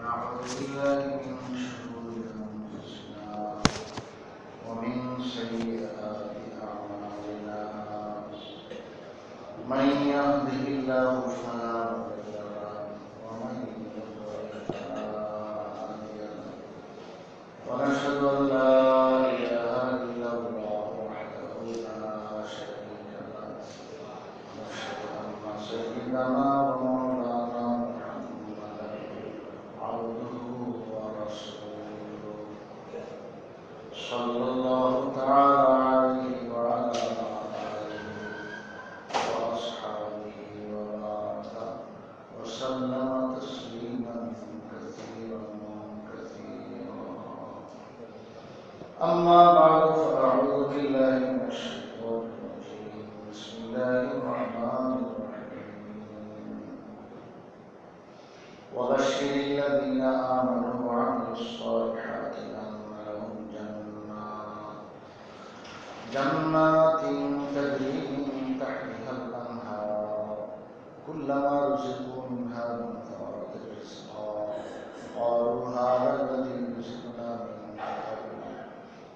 أعوذ بالله من شرور أنفسنا ومن سيئات أعمالنا من يهده الله فلا مضل له ومن يضلل فلا هادي له ونشهد أن لا إله إلا الله وحده لا شريك له ونشهد أن سيدنا ومولانا محمدا عبده ورسوله صلى الله تعالى عليه وعلى آله وأصحابه وبارك وسلم تسليما كثيرا أما بعد فأعوذ بالله من الشيطان الرجيم بسم الله الرحمن الرحيم وبشر الذين آمنوا وعملوا الصالحات أن لهم جنات تجري من تحتها الأنهار كلما رزقوا منها من ثمرة رزقا قالوا هذا الذي رزقنا من قبل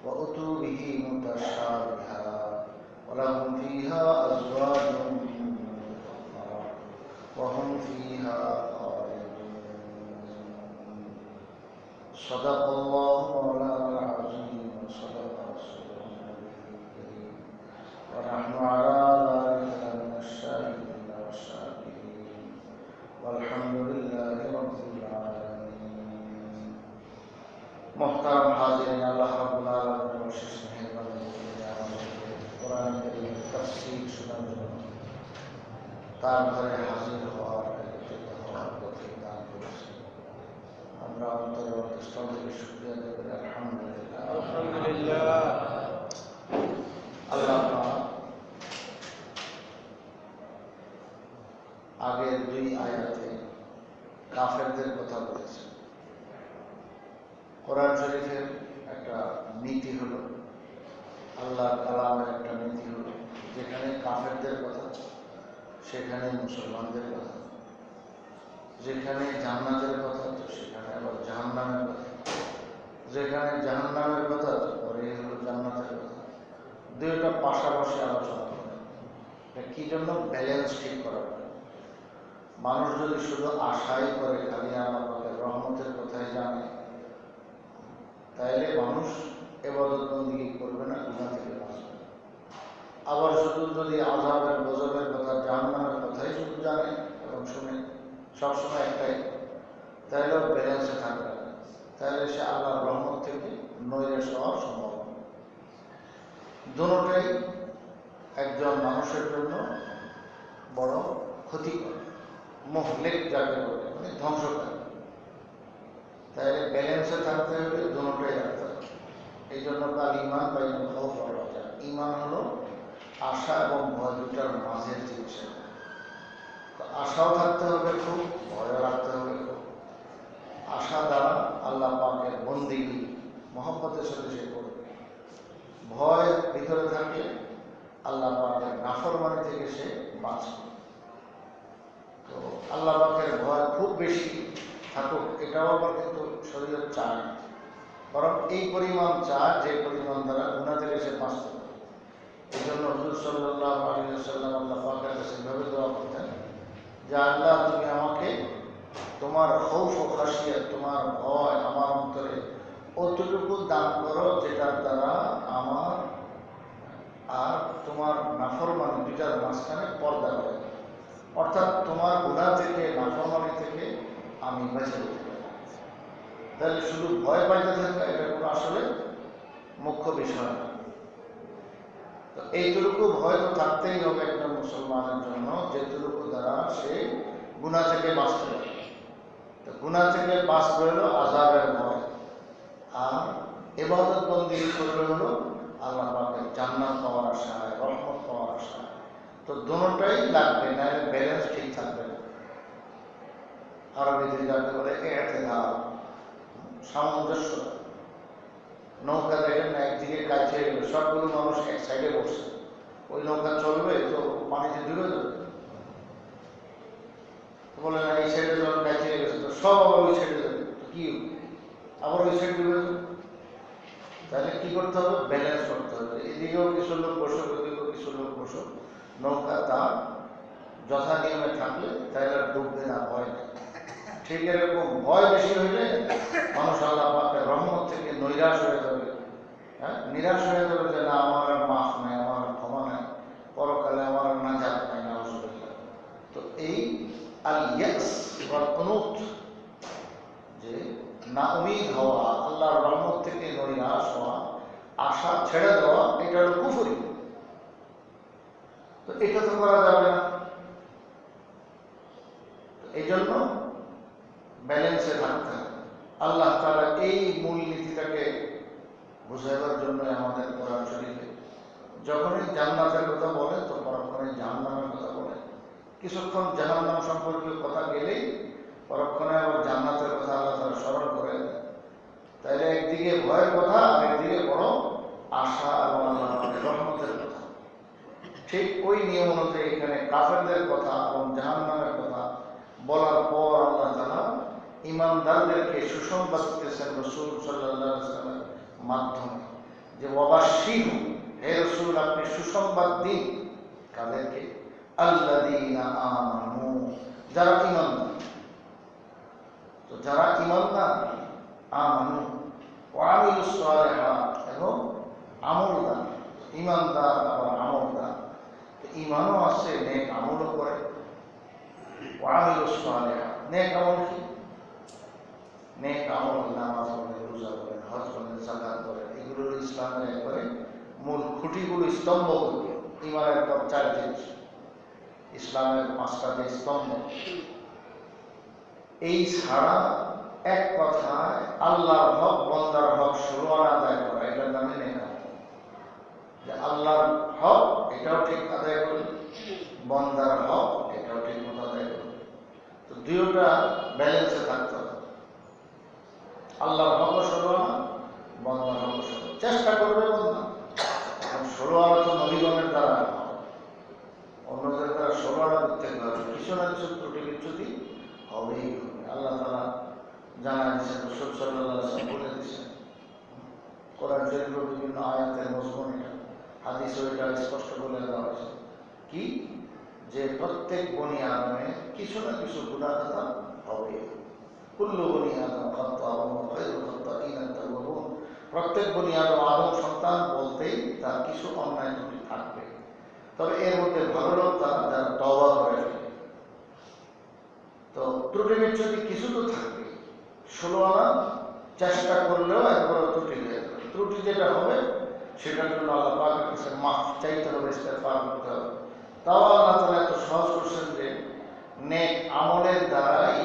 وأتوا به متشابها ولهم فيها أزواج مطهرة وهم فيها خالدون صدق الله مولانا العظيم وصدق رسوله النبي الكريم ونحن على ذلك من الشاهدين والشاكرين والحمد لله رب العالمين محترم حاضرین اللہ رب العالمین بخشش مہربانی করে আমাদেরকে কোরআন কারীমের তাফসীর শোনার জন্য তার ঘরে হাজির হওয়ার একত্রিত হওয়ার তৌফিক দান করেছেন। আমরা অন্তরে অন্তঃস্থল থেকে শুকরিয়া আদায় করি আলহামদুলিল্লাহ। আলহামদুলিল্লাহ। আল্লাহ পাক আগের দুই আয়াতে কাফেরদের কথা বলেছেন। কোরআন শরীফের একটা নীতি হলো, আল্লাহর কালামের একটা নীতি হলো, যেখানে কাফেরদের কথা সেখানে মুসলমানদের কথা, যেখানে জান্নাতের কথা তো সেখানে আবার জাহান্নামের কথা, যেখানে জাহান্নামের কথা পরে হলো জান্নাতের কথা। দুইটা পাশাপাশি আলোচনা করে। কি জন্য? ব্যালেন্স ঠিক করার জন্য। মানুষ যদি শুধু আশাই করে খালি আমাদের রহমতের কথাই জানে, তাইলে মানুষ ইবাদত বন্দেগী করবে না, গুনাহ থেকে বাঁচবে। আবার শুধু যদি আযাবের গজবের কথা জাহান্নামের কথাই শুধু জানে এবং শুনে সবসময় একটাই, তাইলেও ব্যালেন্সে থাকবে না, তাইলে সে আল্লাহর রহমত থেকে নৈরাশ হওয়ার সম্ভাবনা। দুটোটাই একজন মানুষের জন্য বড় ক্ষতিকর, মুহলিক যাকে বলে, মানে ধ্বংসকারী। তাইলে ব্যালেন্সে থাকতে হলে দুটোটাই রাখতে হবে। এই জন্য কাল ঈমান বাইনাল খাউফ ওয়ার রাজা। ঈমান হলো আশা এবং ভয় দুটার মাঝের জিনিস। আশাও থাকতে হবে খুব, ভয়ও রাখতে হবে খুব। আশা দ্বারা আল্লাহ পাকের বন্দেগী মহব্বতের সাথে সে করবে। ভয় ভিতরে থাকলে আল্লাহ পাকের নাফরমানি থেকে সে বাঁচবে। তো আল্লাহ পাকের ভয় খুব বেশি থাকুক, এটাও আবার কিন্তু শরীয়ত চায় না, বরং এই পরিমাণ চায় যে পরিমাণ দ্বারা গুনাহ থেকে সে বাঁচতে পারে। এই জন্য হুজুর সাল্লাল্লাহু আলাইহি ওয়াসাল্লাম আল্লাহ পাকের কাছে এভাবে দোয়া করতেন যে আল্লাহ তুমি আমাকে তোমার খৌফ ও খাশিয়াত, তোমার ভয় আমার অন্তরে অতটুকু দান করো যেটার দ্বারা আমার আর তোমার নাফরমানি দুটার মাঝখানে পর্দা করে, অর্থাৎ তোমার গুনাহ থেকে নাফরমানি থেকে আমি বেঁচে যেতে পারি। তাহলে শুধু ভয় পাইতে থাকা এটা কোনো আসলে মুখ্য বিষয় না। তো এইটুকু ভয় তো থাকতেই হবে একজন মুসলমানের জন্য, যেটুকু দ্বারা সে গুনাহ থেকে বাঁচতে পারে। তো গুনাহ থেকে বাঁচতে হলো আযাবের ভয়, আর ইবাদত বন্দেগী করবে হলো আল্লাহ পাকের জান্নাত পাওয়ার আশায়, রহমত পাওয়ার আশায়। তো দুটোটাই লাগবে, নাহলে ব্যালেন্স ঠিক থাকবে না। আরবিতে যাকে বলে ইতিদাল, সামঞ্জস্য। নৌকা দেখেন না, একদিকে কাছে গেল, সবগুলো মানুষ এক সাইডে বসছে, ওই নৌকা চলবে তো পানিতে ডুবে যাবে। বলে না এই সাইডে যখন কাছে গেছে তো সব ওই সাইডে যাবে, কি আবার ওই সাইড দিবে, তাহলে কি করতে হবে? ব্যালেন্স করতে হবে। এদিকেও কিছু লোক বসো, ওদিকেও কিছু লোক বসো, নৌকা তার যথা নিয়মে থাকলে তাহলে ডুববে না, ভয় নেই। ঠিক এরকম ভয় বেশি হইলে মানুষ আল্লাহ পাকের রহমত থেকে নৈরাশ হয়ে যাবে, হ্যাঁ, নিরাশ হয়ে যাবে যে না, আমার আর মাফ নাই, আমার আর ক্ষমা নাই, পরকালে আমার আর নাজাত নাই, না অসুবিধা। তো এই আল ইয়াস ওয়াল কুনুত, যে না উমিদ হওয়া, আল্লাহর রহমত থেকে নৈরাশ হওয়া, আশা ছেড়ে দেওয়া, এটা হলো কুফরি। তো এটা তো করা যাবে না। এই জন্য ব্যালেন্সে থাকতে হবে। আল্লাহ তাআলা এই মূলনীতিটাকে বুঝাইবার জন্য আমাদের কোরআন শরীফে যখনই জান্নাতের কথা বলে তো পরক্ষণে জাহান্নামের কথা বলে, কিছুক্ষণ জাহান্নাম সম্পর্কে কথা গেলেই পরক্ষণে আবার জান্নাতের কথা আল্লাহ তাআলা স্মরণ করে দেয়। তাইলে একদিকে ভয়ের কথা আর একদিকে বড় আশা এবং আল্লাহর রহমতের কথা। ঠিক ওই নিয়ম অনুযায়ী এখানে কাফেরদের কথা এবং জাহান্নামের কথা বলার পর আল্লাহ তাআলা ঈমানদারদেরকে সুসংবাদ দিতেছেন রাসূল সাল্লাল্লাহু আলাইহি ওয়াসাল্লামের মাধ্যমে, যে ওয়াবাশশির, হে রাসূল আপনি সুসংবাদ দিন। কাদেরকে? আল্লাযীনা আমানু, যারা ঈমানদার। তো যারা ঈমানদার, আমানু ওয়া আমিলুস সালিহাত, এবং আমলদার। ঈমানদার আবার আমলদার, ঈমানও আছে, নেক আমলও করে। ওয়া আমিলুস সালিহাত, নেক আমল কি? নেক আমল নামাজ পড়ে, রোজা করে, হজ করে, যাকাত করে, এগুলো ইসলামের একবারে মূল খুঁটিগুলো, স্তম্ভগুলো। ঈমানের পর 4 জিনিস, ইসলামের 5টা যে স্তম্ভ। এই ছাড়া এক কথায় আল্লাহর হক, বান্দার হক 16 আনা আদায় করা, এটার নামে নেক আমল। যে আল্লাহর হক এটাও ঠিক আদায় করি, বান্দার হক এটাও ঠিক মতো আদায় করি। তো দুইটা ব্যালেন্সে থাকতে হবে। আল্লাহর হক 16 আনা, বান্দার হক 16। চেষ্টা করবে বান্দা। এখন 16 আনা তো নবীগণের দ্বারা, অন্যদের দ্বারা 16 আনা করতে হবে। কিছু না কিছু ত্রুটি বিচ্যুতি হবেই হবে। আল্লাহ তাআলা জানা দিয়েছেন, রাসূল সাল্লাল্লাহু আলাইহি ওয়াসাল্লাম বলে দিয়েছেন, কোরআন শরীফের বিভিন্ন আয়াতের মজমুন এটা, হাদিসে এটা স্পষ্ট বলে দেওয়া হয়েছে কি, যে প্রত্যেক বনি আদমে কিছু না কিছু গুনাহ খাতা হবে। কুল্লু বনি আদম খাত্তাউন ওয়া খায়রুল খাত্তাইনা আত-তাওয়াবুন। প্রত্যেক বনি আদম, আদম সন্তান বলতেই তার কিছু অন্যায় ত্রুটি থাকবে, তবে এর মধ্যে ভালো লোক তারা, যারা তওবা করে। তো ত্রুটি বিচ্যুতি কিছু তো থাকবে। 16 আনা চেষ্টা করলেও একবার ত্রুটি হয়ে যাবে। ত্রুটি যেটা হবে সেটার জন্য আল্লাহ পাকের কাছে মাফ চাইতে হবে, ইস্তেগফার করতে হবে। তাও আল্লাহ তাআলা এত সহজ করছেন যে নেক আমলের দ্বারাই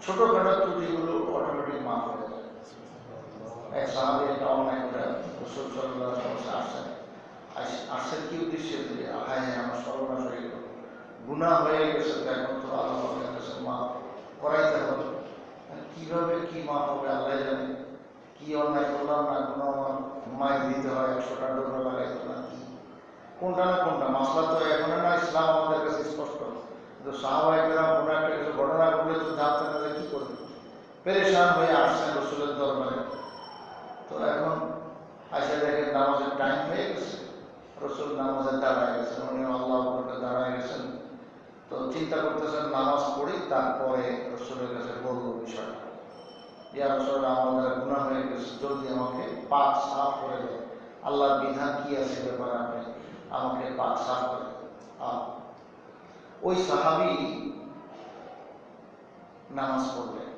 ছোটখাটো ত্রুটিগুলো অটোমেটিক মাফ হয়ে যায়। এক সাহাবী একটা অন্যায় করে রাসূল সাল্লাল্লাহু আলাইহি ওয়াসাল্লাম আসছেন কি উদ্দেশ্যে, যে হায় হায় আমার সর্বনাশ হয়ে গেল, গুনাহ হয়ে গেছে, এখন তো আল্লাহর কাছে মাফ করাইতে হবে। কিভাবে কি মাফ হবে আল্লাহ জানে। কি অন্যায় করলাম না, কোনো আমার মাইর দিতে হয়, 100টা ডোরা লাগাইতে না, কি কোনটা না কোনটা মাসলা তো এখন না। ইসলাম আমাদের কাছে স্পষ্ট। কিন্তু সাহাবায়ে কেরাম কোনো একটা কিছু ঘটনা ঘটলে তো জানতেন না যে কি করবে, পেরেশান হয়ে আসছেন রাসূলের দরবারে। তো এখন আইসা দেখেন নামাজের টাইম হয়ে গেছে, রাসূল নামাজে দাঁড়ায় গেছেন, উনি আল্লাহ উপরে দাঁড়ায় গেছেন। তো চিন্তা করতেছেন নামাজ পড়ি, তারপরে রাসূলের কাছে বলবো বিষয়টা, ইয়া রাসূলুল্লাহ আমাদের গুনাহ হয়ে গেছে, জলদি আমাকে পাক সাফ করে দেন, আল্লাহর বিধান কি আছে ব্যাপারে আপনি আমাকে পাক সাফ করে দেন। ওই সাহাবী নামাজ পড়লেন,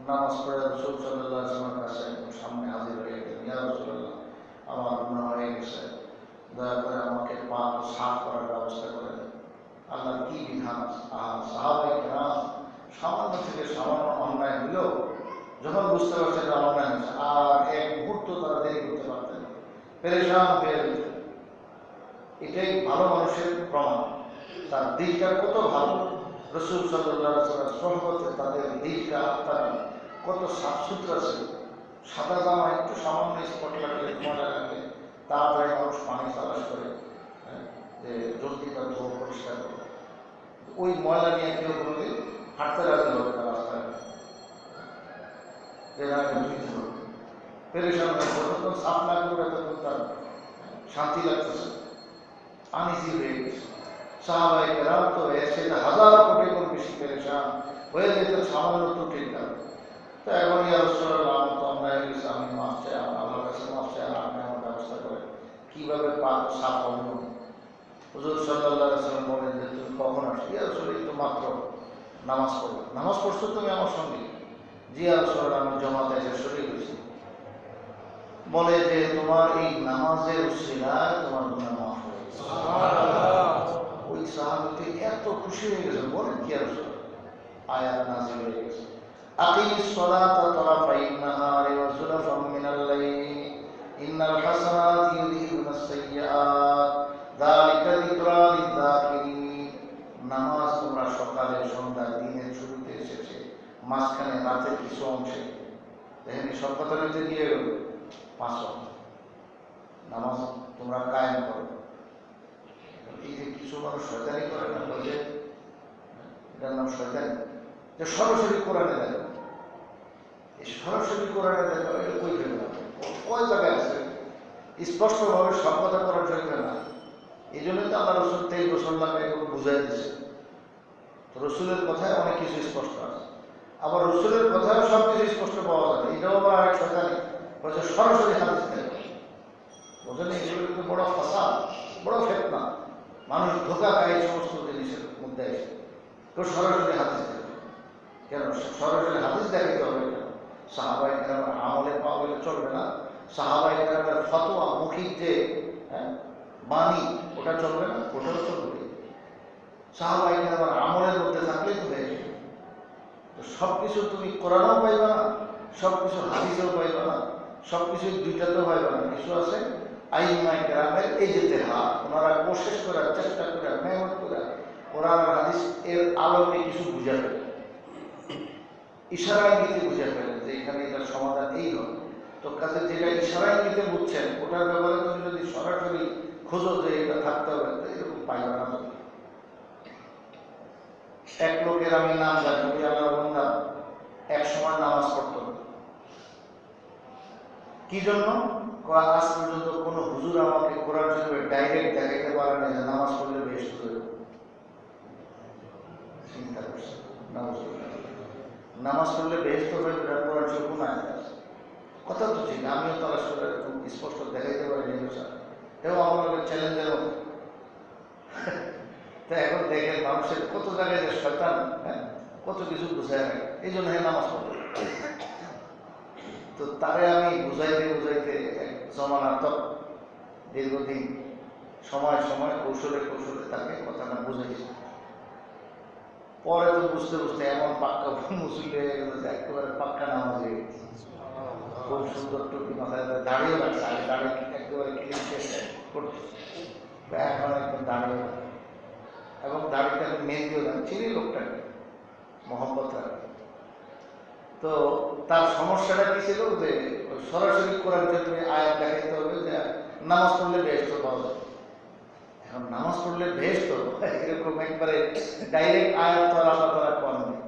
নামাজ পড়ে রাসূল সাল্লাল্লাহু আলাইহি ওয়াসাল্লামের কাছে সামনে হাজির হয়ে গেলেন, ইয়া রাসূলুল্লাহ আমার গুনাহ হয়ে গেছে, দয়া করে আমাকে পাক সাফ করার ব্যবস্থা করে দেন। আল্লাহর কি বিধান। সাহাবায়ে কেরাম সামান্য থেকে সামান্য অন্যায় হলেও যখন বুঝতে পারছে যে অন্যায় হয়েছে, আর এক মুহূর্ত তারা দেরি করতে পারতেন, পেরেশান হয়ে যেতেন। এটাই ভালো মানুষের প্রমাণ, তার দিলটা কত ভালো। রাসূল সাল্লাল্লাহু আলাইহি ওয়াসাল্লাম সহবতে তাদের দিলটা, আত্মাটা কত সাফ সুতরা ছিল। সাদা জামা একটু সামান্য স্পট লাগলে, ময়লা লাগলে তাড়াতাড়ি মানুষ পানি তালাশ করে, যে জলদি তার ধোয়া পরিষ্কার করে। ওই ময়লা নিয়ে কেউ কোনোদিন হাঁটতে রাজি হবে না রাস্তায়। যে না এটা ধুইতে হবে, পেরেশান হয়ে যতক্ষণ সাফ না করবে ততক্ষণ তার শান্তি লাগতেছে, আনইজি হয়ে গেছে। সাহাবায়ে কেরাম তো এর সাথে হাজার কোটি গুণ বেশি পেরেশান হয়ে যেত সামান্য ত্রুটির কারণে। তো এখন ইয়া রাসূলুল্লাহ তো আমরা হয়ে গেছি, আমি মাফ চাই, আল্লাহর কাছে মাফ চাই, আপনি আমার ব্যবস্থা করেন কীভাবে পাক সাফ হবো। হুজুর সাল্লাল্লাহু আলাইহি ওয়াসাল্লাম বলেন যে তুমি কখন আসছো? ইয়া রাসূলুল্লাহ একটু মাত্র নামাজ পড়ো। নামাজ পড়ছো তুমি আমার সঙ্গে? জি ইয়া রাসূলুল্লাহ আমি জামাতে এসে শরীক হয়েছি। বলে যে তোমার এই নামাজের উসিলায় তোমার গুনাহ মাফ হয়ে গেছে। ওই সাহাবী এত খুশি হয়ে গেছে, বলেন কি আর আয়াত নাযিল হয়ে গেছে, আকিমিস সালাতা তারাফাইন নাহারি ওয়া যুলাফাম মিনাল লাইল ইন্নাল হাসানাতি ইউযহিবুনাস সাইয়্যাত যালিকা যিকরা লিয-যাকিরিন। নামাজ তোমরা সকালে সন্ধ্যা দিনের শুরুতে এসেছে, মাঝখানে রাতের কিছু অংশে, দেখেন সব কথা নিতে গিয়ে গেল 5 ওয়াক্ত নামাজ তোমরা কায়েম করো। এই যে কিছু মানুষ শয়তানি করে না, বলে এটার নাম শয়তানি, যে সরাসরি কোরআনে দেখো, এই সরাসরি কোরআনে দেখো এটা কই ফেলবে না, কয় জায়গায় আছে স্পষ্টভাবে সব কথা করার জন্য না। এই জন্যই তো আল্লাহ রসুল 23 বছর লাগে এগুলো বুঝাই দিচ্ছে। রসুলের কথায় অনেক কিছু স্পষ্ট আছে, আবার রসুলের কথায় সব কিছু স্পষ্ট পাওয়া যাবে, এটাও আবার আরেক শয়তানি বলছে সরাসরি হাদিস দেখো। বোঝেন এগুলো কিন্তু বড় ফাসাদ, বড় ফিতনা, মানুষ ধোঁকা খায় এই সমস্ত জিনিসের মধ্যে এসে। কেউ সরাসরি হাদিস দেখে কেন? সরাসরি হাদিস দেখাতে হবে কেন? সাহাবায়ে কেরামের আমলে পাওয়া গেলে চলবে না? সাহাবায়ে কেরামের ফতোয়া মৌখিক যে বাণী ওটা চলবে না? ওটাও চলবে। সাহাবায়ে কেরামের আমলের মধ্যে থাকলেই তো হয়ে যাবে। তো সব কিছু তুমি কোরআনও পাইবা না, সব কিছু হাদিসেও পাইবা না, সব কিছু দুইটাতেও পাইবা না। কিছু আছে আইমায়ে কেরামের এই যে ইজতিহাদ, ওনারা কোশিশ করার চেষ্টা করে মেহনত করে কোরআন আর হাদিস এর আলোকে কিছু বুঝা ফেলে, ইশারা ইঙ্গিতে বুঝা ফেলে যে এখানে এটার সমাধান এই হবে। তো কাছে যেটা ইশারা ইঙ্গিতে বুঝছেন ওটার ব্যাপারে তুমি যদি সরাসরি খোঁজো যে এটা থাকতে হবে, তো এরকম পাইবা না। এক লোকের আমি নাম জানি, আল্লাহর বান্দা এক সময় নামাজ পড়তো না। কি জন্য? আজ পর্যন্ত কোনো হুজুর আমাকে কোরআন শরীফে ডাইরেক্ট দেখাইতে পারে না যে নামাজ পড়লে বেহেশত হয়ে। চিন্তা করছে নামাজ পড়লে বেহেশত হয়ে কোরআন শরীফ কোন আয়াত আছে? কথা তো ঠিক, আমিও তারা করে স্পষ্ট দেখাইতে পারি নির্বাচন, এটাও আমার চ্যালেঞ্জের মতো। তো এখন দেখেন মানুষের কত জায়গায় যে শয়তান কত কিছু বুঝায় রাখে, এই জন্য নামাজ পড়ে। তো তারে আমি বুঝাইতে বুঝাইতে এক জমানাত্মক দীর্ঘদিন সময় সময় কৌশলে কৌশলে তাকে কথাটা বুঝাইছি। পরে তো বুঝতে বুঝতে এমন পাক্কা মুসলিম হয়ে গেল যে একেবারে পাক্কা নামাজ হয়ে গেছে। খুব সুন্দর টুপি মাথায় দাঁড়িয়েও রাখছে, আগে দাঁড়িয়ে একেবারে ক্লিন শেষ করতে, এখন একদম দাঁড়িয়ে এবং দাঁড়িয়ে মেহেন্দিও দেন, চিনি লোকটাকে মোহাম্মদ রাখে। তো তার সমস্যাটা কি ছিল যে সরাসরি কোরআন শরীফে আয়াত দেখাইতে হবে যে নামাজ পড়লে বেহেশত পাওয়া যাবে। এখন নামাজ পড়লে বেহেশত এরকম একবারে ডাইরেক্ট আয়াত তো আল্লাহ তাআলা কোরআন নেই।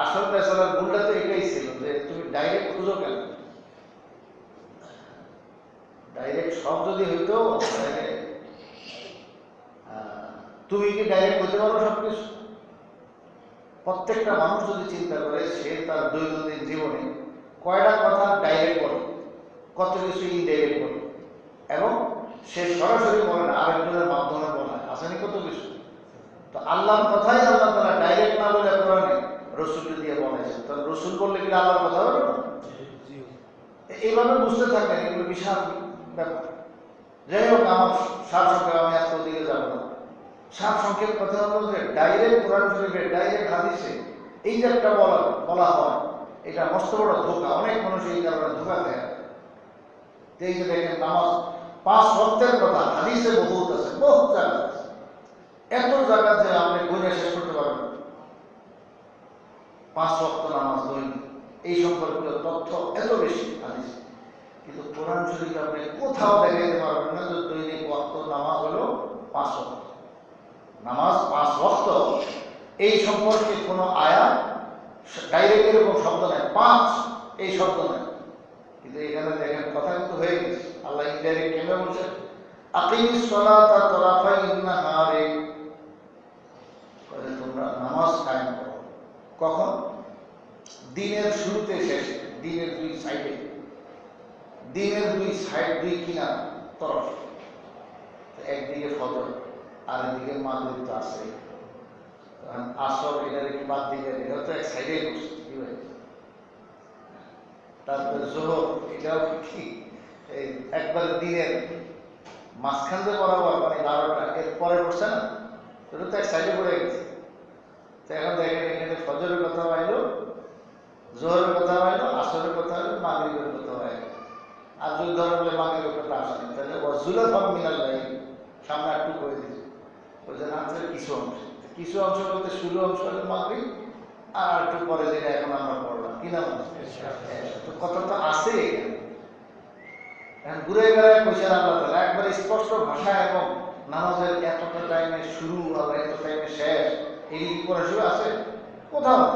আসল ফয়সালার ভুলটা তো এটাই ছিল যে তুমি ডাইরেক্ট খুঁজো কেন? ডাইরেক্ট সব যদি হইতো তাহলে তুমি কি ডাইরেক্ট হতে পারো সবকিছু? প্রত্যেকটা মানুষ যদি চিন্তা করে সে তার দৈনন্দিন জীবনে কয়টা কথা ডাইরেক্ট বলে, কত কিছু ইনডাইরেক্ট বলে, এবং সে সরাসরি বলে না, আরেকজনের মাধ্যমে বলে, আসেনি কত কিছু। তো আল্লাহর কথাই আল্লাহ তাআলা ডাইরেক্ট না বলে কোরআনে রসুল দিয়ে বলেছেন, তাহলে রসুল বললে কি আল্লাহর কথা হবে না? এইভাবে বুঝতে থাকেন, এগুলো বিশাল ব্যাপার। যাই হোক, আমার সার সংক্ষেপ, আমি আজকে ওদিকে যাবো না। সার সংক্ষেপ কথা হলো যে ডাইরেক্ট কোরআন শরীফে ডাইরেক্ট হাদিসে এই যে একটা বলা হয়, এটা মস্ত বড় ধোঁকা। অনেক মানুষ এই কারণে ধোঁকা দেয়। এই যে দেখেন নামাজ 5 ওয়াক্তের কথা হাদিসে বহুত আছে, বহুত জায়গা আছে, এত জায়গা যে আপনি গুণে শেষ করতে পারবেন। 5 ওয়াক্ত নামাজ দৈনিক, এই সম্পর্কিত তথ্য এত বেশি হাদিস, কিন্তু কোরআন শরীফে আপনি কোথাও দেখাইতে পারবেন না যে দৈনিক ওয়াক্ত নামাজ হলো 5 ওয়াক্ত। নামাজ 5 ওয়াক্ত এই সম্পর্কে কোনো আয়াত ডাইরেক্ট এরকম শব্দ নেই। 5 এই শব্দ নাই, কিন্তু এখানে দেখেন কথা কিন্তু হয়ে গেছে। আল্লাহ ইনডাইরেক্ট কেন বলছেন আকিমিস সালাতা তারাফাইন নাহারি, তোমরা নামাজ কায়েম করো। কখন? দিনের শুরুতে শেষে, দিনের দুই সাইডে, দিনের দুই সাইড, দুই কিনারা তরফ, একদিকে ফজর আর একদিকে মাগরিব তো আছে, আসর এটার কি বাদ দিকে, এটা তো এক সাইডে বসছে, কি ভাই? তারপরে জোহর, এটাও ঠিক এই একবার দিনের মাঝখান দিয়ে বরাবর, মানে 12টা এর পরে পড়ছে না, ওটা তো এক সাইডে পড়ে গেছে। তো এখন দেখেন এখানে ফজরের কথা পাইলো, জোহরের কথা পাইলো, আসরের কথা হইলো, মাগরিবের কথা পাইলো। আর যদি ধরো বলে মাগরিবের কথা আসেনি, তাহলে ওয়াজুলাফাম মিনাল্লাহি সামনে একটু করে দিয়েছে, বলছে না কিছু অংশ, কিছু অংশ বলতে শুরু অংশ হলো মাগরিব, আর একটু পরে যেটা এখন আমরা পড়লাম কি নাম, তো কথা তো আছে এখানে। এখন ঘুরে বেড়ায় কইছেন আল্লাহ তাআলা একবার স্পষ্ট ভাষা, এবং নামাজের এতটা টাইমে শুরু আর এত টাইমে শেষ, এই পড়া শুরু আছে কোথাও না।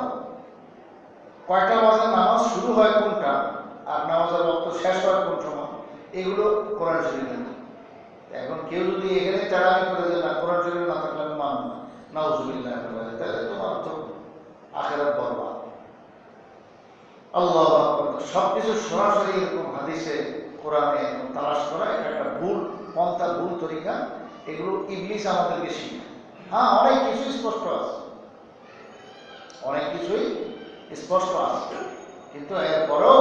কয়টা বাজে নামাজ শুরু হয় কোনটা, আর নামাজের রক্ত শেষ হয় কোন সময়, এগুলো কোরআন শরীফে না। এখন কেউ যদি এখানে চাড়ামি করে যে না কোরআন শরীফ না থাকলে আমি মানব না, নাউজুবিল্লাহ, তাহলে তোমার তো আখিরাত বরবাদ। আল্লাহু আকবার। সবকিছু সরাসরি এরকম হাদিসে কোরআনে তালাশ করা, এটা একটা ভুল পন্থা, ভুল তরিকা। এগুলো ইবলিস আমাদেরকে শিখায়। হ্যাঁ, অনেক কিছুই স্পষ্ট আছে, অনেক কিছুই স্পষ্ট আছে, কিন্তু এরপরেও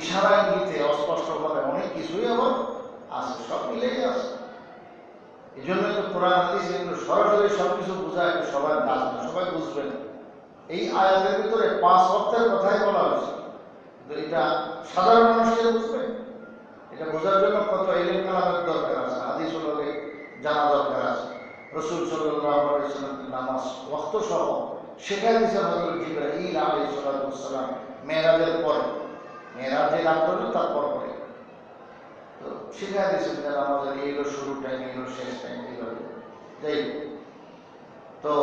ইশারায় দিতে অস্পষ্ট ভাবে অনেক কিছুই আবার আছে, সব মিলেই আছে। এই জন্য তো কোরআন হাদিস এগুলো সরাসরি সবকিছু বোঝায়, সবাই কাজ না, সবাই বুঝবেন। এই আয়াতের ভিতরে 5 ওয়াক্তের কথাই বলা হয়েছে, কিন্তু এটা সাধারণ মানুষকে বুঝবে, এটা বোঝার জন্য কত ইলম কালামের দরকার আছে, হাদিস উলুমে জানা দরকার আছে। রাসূল সাল্লাল্লাহু আলাইহি ওয়াসাল্লাম নামাজ ওয়াক্ত সহ শেখায় দিয়েছেন হযরত জিবরাইল আলাইহিস সালাম মেরাজের পরে, মেরাজের রাত হলো তারপর পরে, তো শেখায় দিয়েছেন যে নামাজের এইগুলো শুরু টাইম, এইগুলো শেষ টাইম, এইভাবে। যাই হোক, তো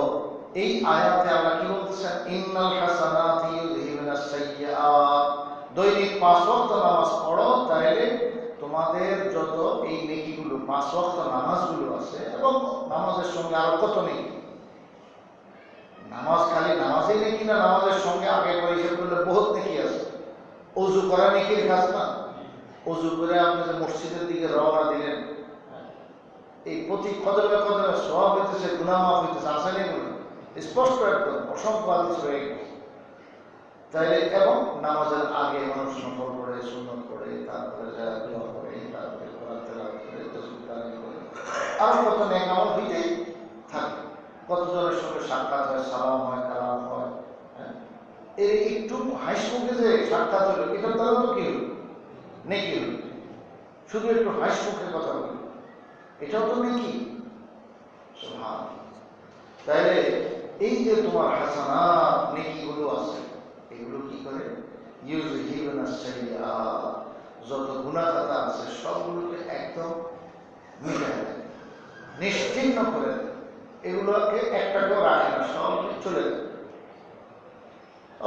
এই আয়াতে আল্লাহ কি বলতেছেন, ইন্নাল হাসানাতি ইউযহিবুনাস সাইয়্যাত, দৈনিক 5 ওয়াক্ত নামাজ পড়ো, তাহলে তোমাদের যত এই নেকিগুলো 5 ওয়াক্ত নামাজগুলো আছে, এবং নামাজের সঙ্গে আরো কত নেকি, নামাজ খালি নামাজই নেকি না, নামাজের সঙ্গে আগে পরে হিসেব করলে বহুত নেকি আছে। ওযু করা নেকির কাজ না, ওযু করে আপনি যে মসজিদের দিকে রওনা দিলেন, এই প্রতি কদমে কদমে সওয়াব হইতেছে, গুনাহ মাফ হইতেছে, আছে না? স্পষ্ট একদম অসংখ্য হাদিস রয়ে গেছে। তাইলে এবং নামাজের আগে মানুষ নফল পড়ে, সুন্নত পড়ে, তারপরে যারা দোয়া করে, তারপরে কোরআন তেলাওয়াত করে, তাসবিহ তাহলিল করে, আর কত নেক আমল হইতেই থাকে। কতজনের সঙ্গে সাক্ষাৎ হয়, সালাম হয়, কালাম হয়, হ্যাঁ, এই একটু হাসি মুখে যে সাক্ষাৎ হলো, এটার দ্বারা তো কি হলো, নেকি হলো। শুধু একটু হাসি মুখে কথা বলি, এটাও তো নেকি। সুবহানাল্লাহ। তাইলে এই যে তোমার হাসানাত নেকিগুলো আছে, এগুলো কি করে, ইউযহিবুনাস সাইয়্যাত, যত গুনাহ খাতা আছে সবগুলোকে একদম মিটায় দেয়, নিশ্চিহ্ন করে দেয়, এগুলোকে একটাকেও রাখে না, সব চলে যায়।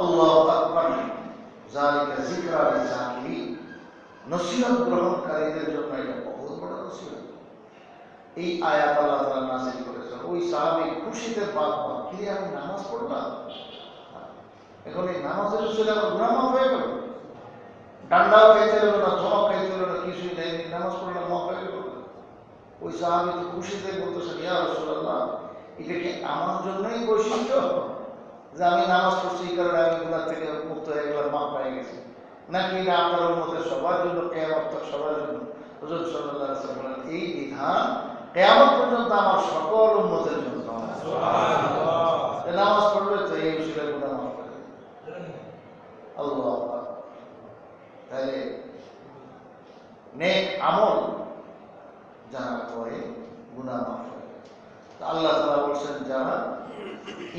আল্লাহু আকবার। যালিকা যিকরা লিযাকিরিন, নসিহত গ্রহণকারীদের জন্য এটা বহুত বড় নসিহত। এই আয়াত আল্লাহ তাআলা নাযিল করেছেন। ওই সাহাবী খুশিতে বাগবাগ, কি আমি নামাজ পড়লাম, এখন এই নামাজের উসিলায় আমার গুনাহ মাফ হয়ে গেল, ডান্ডাও খাইতে হলো না, ধমক খাইতে হলো না, কিছুই নেই, নামাজ পড়লাম, মাফ হয়ে গেল। ওই সাহাবী তো খুশিতে বলতেছেন, ইয়া রাসূলুল্লাহ, এটা কি আমার জন্যই বৈশিষ্ট্য যে আমি নামাজ পড়ছি, এই কারণে আমি গুনাহ থেকে মুক্ত হয়ে গেলাম, মাফ হয়ে গেছি, নাকি এটা আপনার উম্মতের সবার জন্য, কিয়ামত তক সবার জন্য? হুজুর সাল্লাল্লাহু আলাইহি ওয়াসাল্লাম বলেন, এই বিধান কিয়ামত পর্যন্ত আমার সকল উম্মতের জন্য। সুবহানাল্লাহ। নামাজ পড়লে তো এই উসিলায় গুনাহ মাফ হয়ে যাবে। আল্লাহু আকবার। তাহলে নেক আমল যারা করে গুনাহ মাফ হয়। আল্লাহ তাআলা বলছেন যারা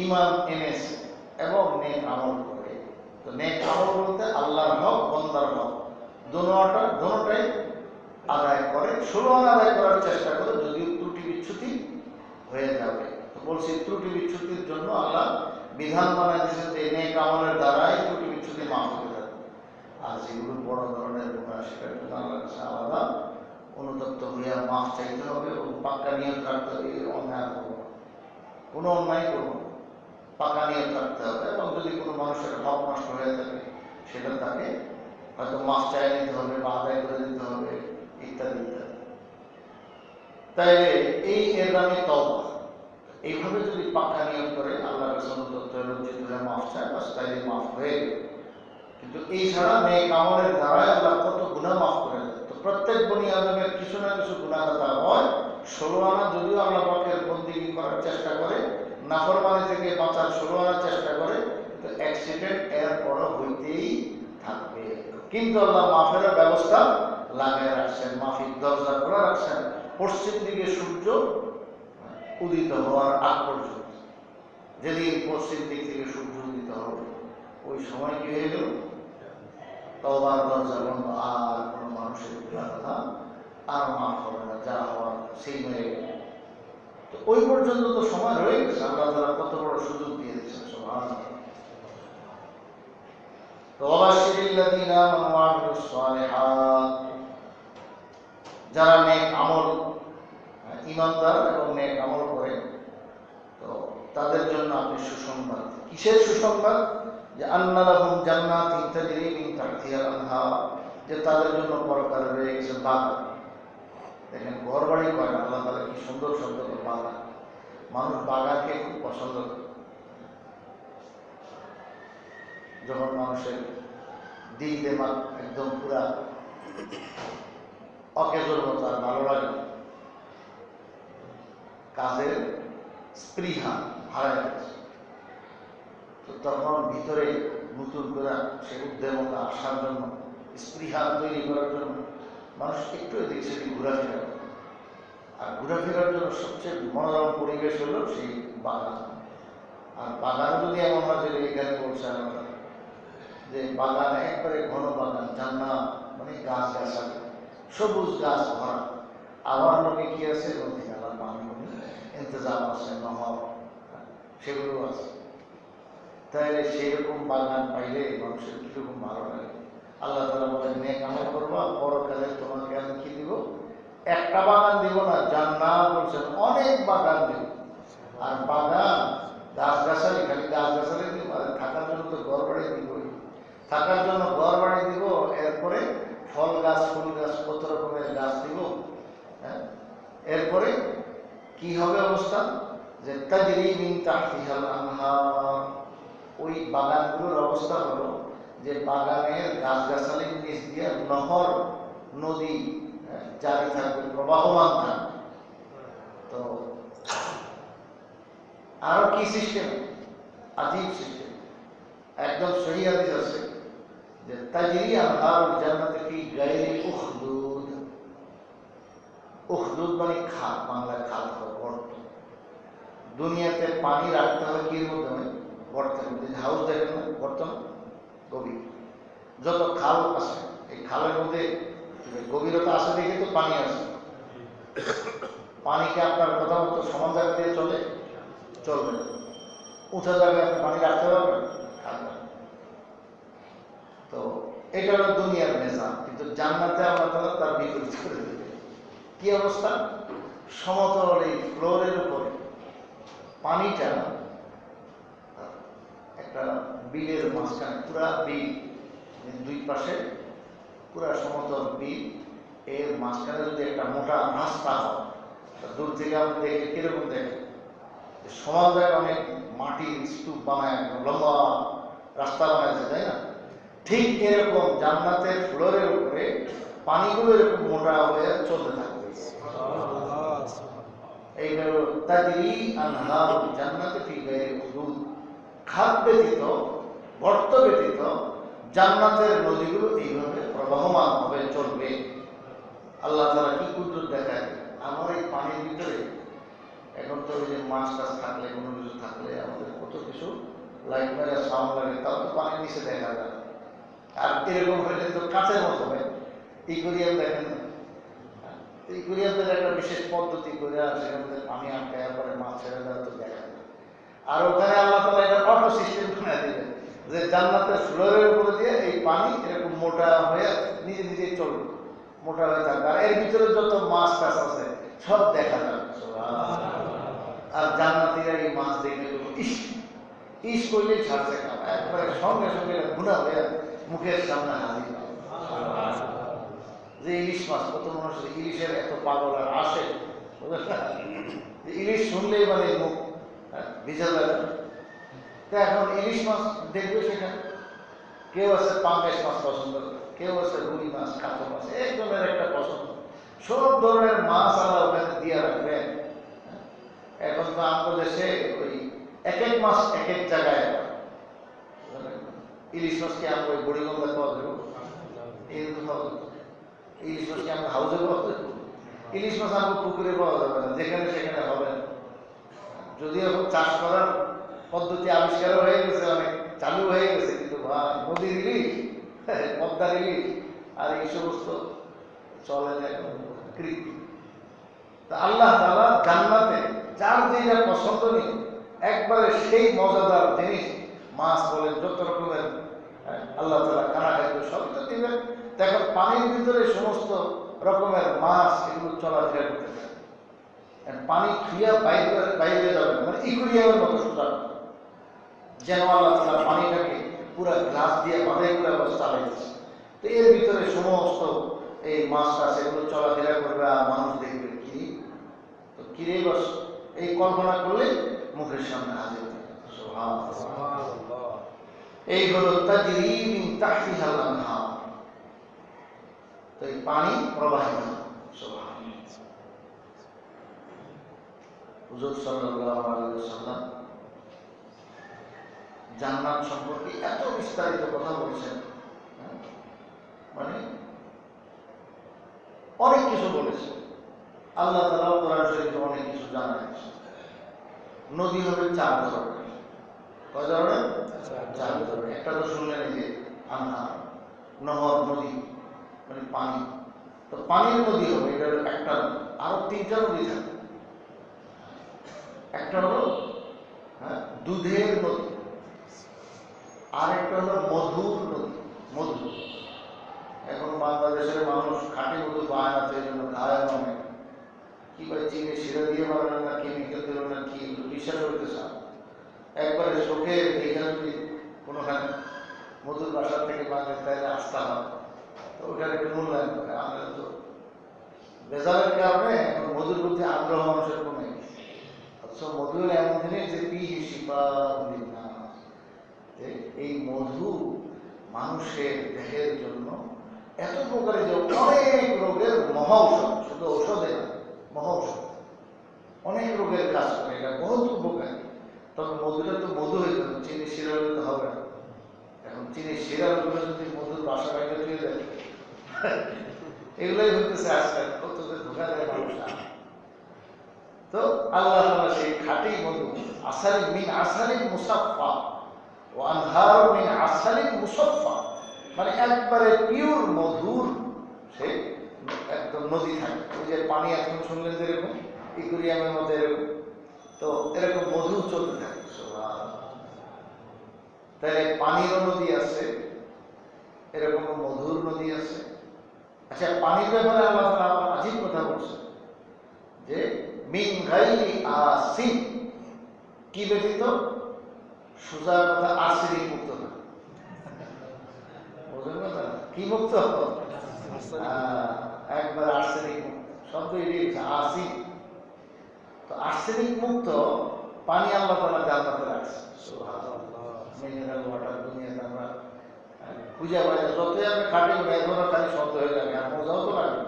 ঈমান এনেছে এবং নেক আমল করে, তো নেক আমল বলতে আল্লাহর হক, বান্দার হক, দুটোটাই আদায় করে, 16 আদায় করার চেষ্টা করে, যদিও ত্রুটি বিচ্যুতি হয়ে যাবে। তো বলছি ত্রুটি বিচ্যুতির জন্য আল্লাহ বিধান বানায় দিয়েছেন যে নেক আমলের দ্বারাই ত্রুটি বিচ্যুতি মাফ হয়ে যাবে। আর যেগুলো বড় ধরনের গুনাহ সেটার জন্য আল্লাহর কাছে আলাদা অনুতপ্ত হইয়া মাফ চাইতে হবে এবং পাক্কা নিয়ত রাখতে হবে অন্যায় করবো না, কোনো অন্যায় করবো না, পাক্কা নিয়ত রাখতে হবে। এবং যদি কোনো মানুষের হক নষ্ট হয়ে থাকে সেটা তাকে হয়তো মাফ চাই নিতে হবে বা আদায় করে দিতে হবে ইত্যাদি ইত্যাদি। তাইলে এই এর নামে তওবা। এইভাবে যদি পাক্কা নিয়ত করে আল্লাহর কাছে অনুতপ্ত হয়ে লজ্জিত হয়ে মাফ চায় বাস তাইলে মাফ হয়ে গেল। কিন্তু এই ছাড়া নেক আমলের দ্বারাই আল্লাহ কত গুনাহ মাফ করে দেয়। তো প্রত্যেক বনি আদমের কিছু না কিছু গুনাহ খাতা হয়। 16 আনা যদিও আল্লাহ পাকের বন্দেগী করার চেষ্টা করে, নাফরমানি থেকে বাঁচার 16 আনার চেষ্টা করে, কিন্তু অ্যাক্সিডেন্ট এর বড় হইতেই থাকবে। কিন্তু আল্লাহ মাফের ব্যবস্থা লাগায় রাখছেন, মাফির দরজা খোলা রাখছেন পশ্চিম দিকে সূর্য উদিত হওয়ার আগ পর্যন্ত। যেদিন পশ্চিম দিক থেকে সূর্য উদিত হবে ওই সময় কি হয়ে গেল, তওবার দরজা বন্ধ, আর কোনো মানুষের কথা আর মাফ হবে না, যা হওয়ার সেই মেরে গেল। তো ওই পর্যন্ত তো সময় রয়ে গেছে, আল্লাহ তাআলা কত বড় সুযোগ দিয়ে দিচ্ছেন। সুবহানাল্লাহ। তো ওয়াবাশশিরিল্লাযীনা আমানু ওয়া আমিলুস সালিহাত, যারা নেক আমল, ঈমানদার এবং নেক আমল করে, তো তাদের জন্য আপনি সুসংবাদ। কিসের সুসংবাদ? যে আন্না লাহুম জান্নাতিন তাজরি মিন তাহতিহাল আনহার, যে তাদের জন্য পরকালে রয়ে গেছে বাগান। দেখেন ঘর বাড়ি কয় না, আল্লাহ তাআলা কি সুন্দর শব্দ করে বাগান। মানুষ বাগানকে খুব পছন্দ করে। যখন মানুষের দিল দেমাগ একদম পুরা অকেজোর মতো আর ভালো লাগে, কাজের স্পৃহা হারায় গেছে, তো তখন ভিতরে নতুন করে সে উদ্যমতা আসার জন্য, স্পৃহা তৈরি করার জন্য মানুষ একটু এদিক সেদিক ঘোরাফেরা করে। আর ঘোরাফেরার জন্য সবচেয়ে মনোরম পরিবেশ হলো সেই বাগান। আর বাগান যদি এমন হয় যে এখানে বলছে আমরা যে বাগান একবারে ঘন বাগান, জান্নাত মানে গাছ গাছালি, সবুজ গাছ ভরা, আবার লোকে কি আছে নদী নালা পানি ইন্তজাম আছে, নহর সেগুলো আছে। তাহলে সেরকম বাগান পাইলে মানুষের কিরকম ভালো লাগে। আল্লাহ তাআলা বলেন নেক আমল করবা, পরকালে তোমাকে আমি কি দিব? একটা বাগান দিব না, জান্নাত বলছেন অনেক বাগান দিব। আর বাগান গাছ গাছালি, খালি গাছ গাছালি দিব, আর থাকার জন্য তো ঘর বাড়ি দিবই। থাকার জন্য ঘর বাড়ি দিব, এরপরে ফল গাছ ফুল গাছ কত রকমের গাছ দিব। হ্যাঁ, এরপরে কি হবে অবস্থা? যে তাজরি মিন তাহতিহাল আনহার, ওই বাগানগুলোর অবস্থা হলো যে বাগানের গাছগাছালির নিচ দিয়ে নহর নদী জারি থাকবে, প্রবাহমান থাকবে। তো আরো কি সিস্টেম, আজীব সিস্টেম, একদম সহি হাদিস আছে যে তাজরি আনহারুল জান্নাতি ফি গায়রি উখদুদ। উখদুদ মানে খাল, বাংলায় খাল, গর্ত। দুনিয়াতে পানি রাখতে হয় কি মধ্যে? গর্তের মধ্যে। হাউস দেখেন না, গর্ত না, গভীর। যত খাল আছে এই খালের মধ্যে গভীরতা আছে দেখে তো পানি আছে। পানিকে আপনার কথা মতো সমান জায়গা দিয়ে চলবে না। উঁচা জায়গায় আপনি পানি রাখতে পারবেন? তো এটা হলো দুনিয়ার নিজাম। কিন্তু জান্নাতে আল্লাহ তাআলা তার বিপরীত করে দেবে। কি অবস্থা? সমতল এই ফ্লোরের উপরে পানিটা একটা বিলের মাঝখানে, পুরা বিল, দুই পাশে পুরা সমতল বিল, এর মাঝখানে যদি একটা মোটা রাস্তা হয়, দূর থেকে আপনি দেখে কিরকম দেখেন, সমান জায়গায় অনেক মাটির স্তূপ বানায়, লম্বা রাস্তা বানাইছে, তাই না? ঠিক এরকম জান্নাতের ফ্লোরের উপরে পানিগুলো এরকম মোটা হয়ে চলতে থাকবে। এই হলো তাজরি আনহারুল জান্নাতি ফি গায়রি উখদুদ। খাদ ব্যতীত, গর্ত ব্যতীত জান্নাতের নদীগুলো এইভাবে প্রবাহমান হবে, চলবে। আল্লাহ তাআলা কি কুদরত দেখায়! আমার এই পানির ভিতরে এখন তো ওই যে মাছ টাছ থাকলে, কোনো কিছু থাকলে আমাদের কত কিছু লাইট মেরে সাউন্ড লাগে, তাও তো পানির নিচে দেখা যায়। আর এরকম হইলে তো কাঁচের মতো হয়। ইকুরিয়াম দেখেন না, ইকুরিয়ামদের একটা বিশেষ পদ্ধতি করে, সেখান থেকে পানি আটকায় পরে মাছ ছেড়ে দেওয়া তো দেখা যায়। আর ওখানে আল্লাহ তাআলা এটা অটো সিস্টেম বানিয়ে দিবেন, যে জান্নাতের ফ্লোরের উপরে দিয়ে এই পানি এরকম মোটা হয়ে নিজে নিজে চলবে, মোটা হয়ে থাকবে, আর এর ভিতরে যত মাছ টাছ আছে সব দেখা যাবে। আর জান্নাতীরা এই মাছ দেখলে ইস ইস করলেই ছাড়ছে খাওয়া, একবারে সঙ্গে সঙ্গে গুণা হয়ে মুখের সামনে হাজির। যে ইলিশ মাছ, কত মানুষ ইলিশের এত পাগল আর আসে, ইলিশ শুনলেই মানে মুখ ভিজা যাবে। তা এখন ইলিশ মাছ দেখবে সেখানে, কেউ আছে পাঙ্গাস মাছ পছন্দ করে, কেউ আছে রুই মাছ, কাতল মাছ, একজনের একটা পছন্দ, সব ধরনের মাছ আলাদা ওখানে দিয়ে রাখবেন। এখন তো আমাদের দেশে ওই এক এক মাছ এক এক জায়গায়, ইলিশ মাছকে আমরা ওই বড়িগঙ্গা পাওয়া যাবে, এইরকম পাওয়া যাবে। ইলিশ মাছকে আমরা হাউজে পাওয়া যাবে, ইলিশ মাছ আমরা পুকুরে পাওয়া যাবে না, যেখানে সেখানে হবে না। যদিও এখন চাষ করার পদ্ধতি আবিষ্কার হয়ে গেছে, অনেক চালু হয়ে গেছে, কিন্তু ভাই নদীর ইলিশ, পদ্মার ইলিশ আর এই সমস্ত চলে না এখন কৃত্রিম। তা আল্লাহ তাআলা জান্নাতে যার যেটা পছন্দ নেই একবারে সেই মজাদার জিনিস, মাছ বলেন যত রকমের আল্লাহ তাআলা কানা খাদ্য সবই তো দিবেন। দেখেন পানির ভিতরে সমস্ত রকমের মাছ এগুলো চলাফেরা করতে থাকে, পানি ক্রিয়া বাইরে বাইরে যাবে না, মানে ইকুরিয়ামের মতো সোজা, যেন আল্লাহ তাআলা পানিটাকে পুরো গ্লাস দিয়ে বাঁধাই করে চালাইতেছে। তো এর ভিতরে সমস্ত এই মাছটা সেগুলো চলাফেরা করবে, আর মানুষ দেখবে কি তো কিরে বস, এই কল্পনা করলে মুখের সামনে হাজির হবে। সুবহানাল্লাহ। এই হলো তাজরি মিন তাহতিহাল আনহার, তো এই পানি প্রবাহিত। সুবহানাল্লাহ। হুজুর সাল্লাল্লাহু আলাইহি ওয়াসাল্লাম জান্নাত সম্পর্কে এত বিস্তারিত কথা বলেছেন, মানে অনেক কিছু বলেছেন। আল্লাহ তাআলা কোরআন শরীফে অনেক কিছু জানাচ্ছেন। নদী হবে 4 ধরনের। কয় ধরনের? 4 ধরনের। একটা তো শুনলেন এই যে আনহার, নহর, নদী মানে পানি। তো পানির নদী হবে, এটা হলো একটা নদী। আরো 3টা নদী থাকে। একটা হলো দুধের নদী, আর একটা হলো মধুর নদী, মধু। এখন বাংলাদেশের মানুষ খাঁটি মধু পায় না, সেই জন্য খায় মানে কি ভাই চিনি শিরা দিয়ে বানানো না কেমিক্যাল দিল না কি বিশ্বাস করতে চান। একবারে চোখে দেখে যদি কোনোখানে মধুর বাসার থেকে বানালে তাহলে আস্থা হয়, তো ওটার একটু মূল্যায়ন করে। আমরা তো ভেজালের কারণে এখন মধুর প্রতি আগ্রহ মানুষের কমে গেছে। অথচ মধুর এমন জিনিস যে ফীহি শিফাউন লিন-নাস, এই মধু মানুষের দেহের জন্য এত উপকারী যে অনেক রোগের মহা ঔষধ, শুধু ঔষধে না, মহা ঔষধ, অনেক রোগের কাজ করে, এটা বহুত উপকারী। তবে মধুটা তো মধু হয়ে যাবে, চিনি শিরা হলে তো হবে না। এখন চিনি শিরার উপরে যদি মধুর বাসা বাইরে দিয়ে দেয়, এগুলোই হইতেছে আজকাল, কত যে ধোকা দেয় মানুষ। তো আল্লাহ তাআলা সেই খাঁটি মধু, আসালিন মিন আসালিন মুসাফফা ওয়া আনহার মিন আসালিন মুসাফফা, মানে একবারে পিওর মধুর সে একদম নদী থাকে। ওই যে পানি এখন শুনলেন যে এরকম ইকুরিয়ামের মধ্যে এরকম, তো এরকম মধু চলতে থাকে। তাহলে পানিরও নদী আছে, এরকম মধুর নদী আছে। আচ্ছা, পানির ব্যাপারে আল্লাহ তাআলা আবার আজীব কথা বলছে যে মিন গায়রি আসিন, কি ব্যতীত? সোজা কথা আর্সেনিক মুক্ত না। বুঝলেন না? কি মুক্ত? একবার আর্সেনিক মুক্ত, শব্দ এটাই আসিন। তো আর্সেনিক মুক্ত পানি আল্লাহ তাআলা জান্নাতে রাখছে। সুবহানাল্লাহ। মিনারেল ওয়াটার দুনিয়াতে আমরা খুঁজে পাই না, যতই আমি খাটি করি এখনো খালি শব্দ হয়ে যাবে, আর মজাও তো লাগে।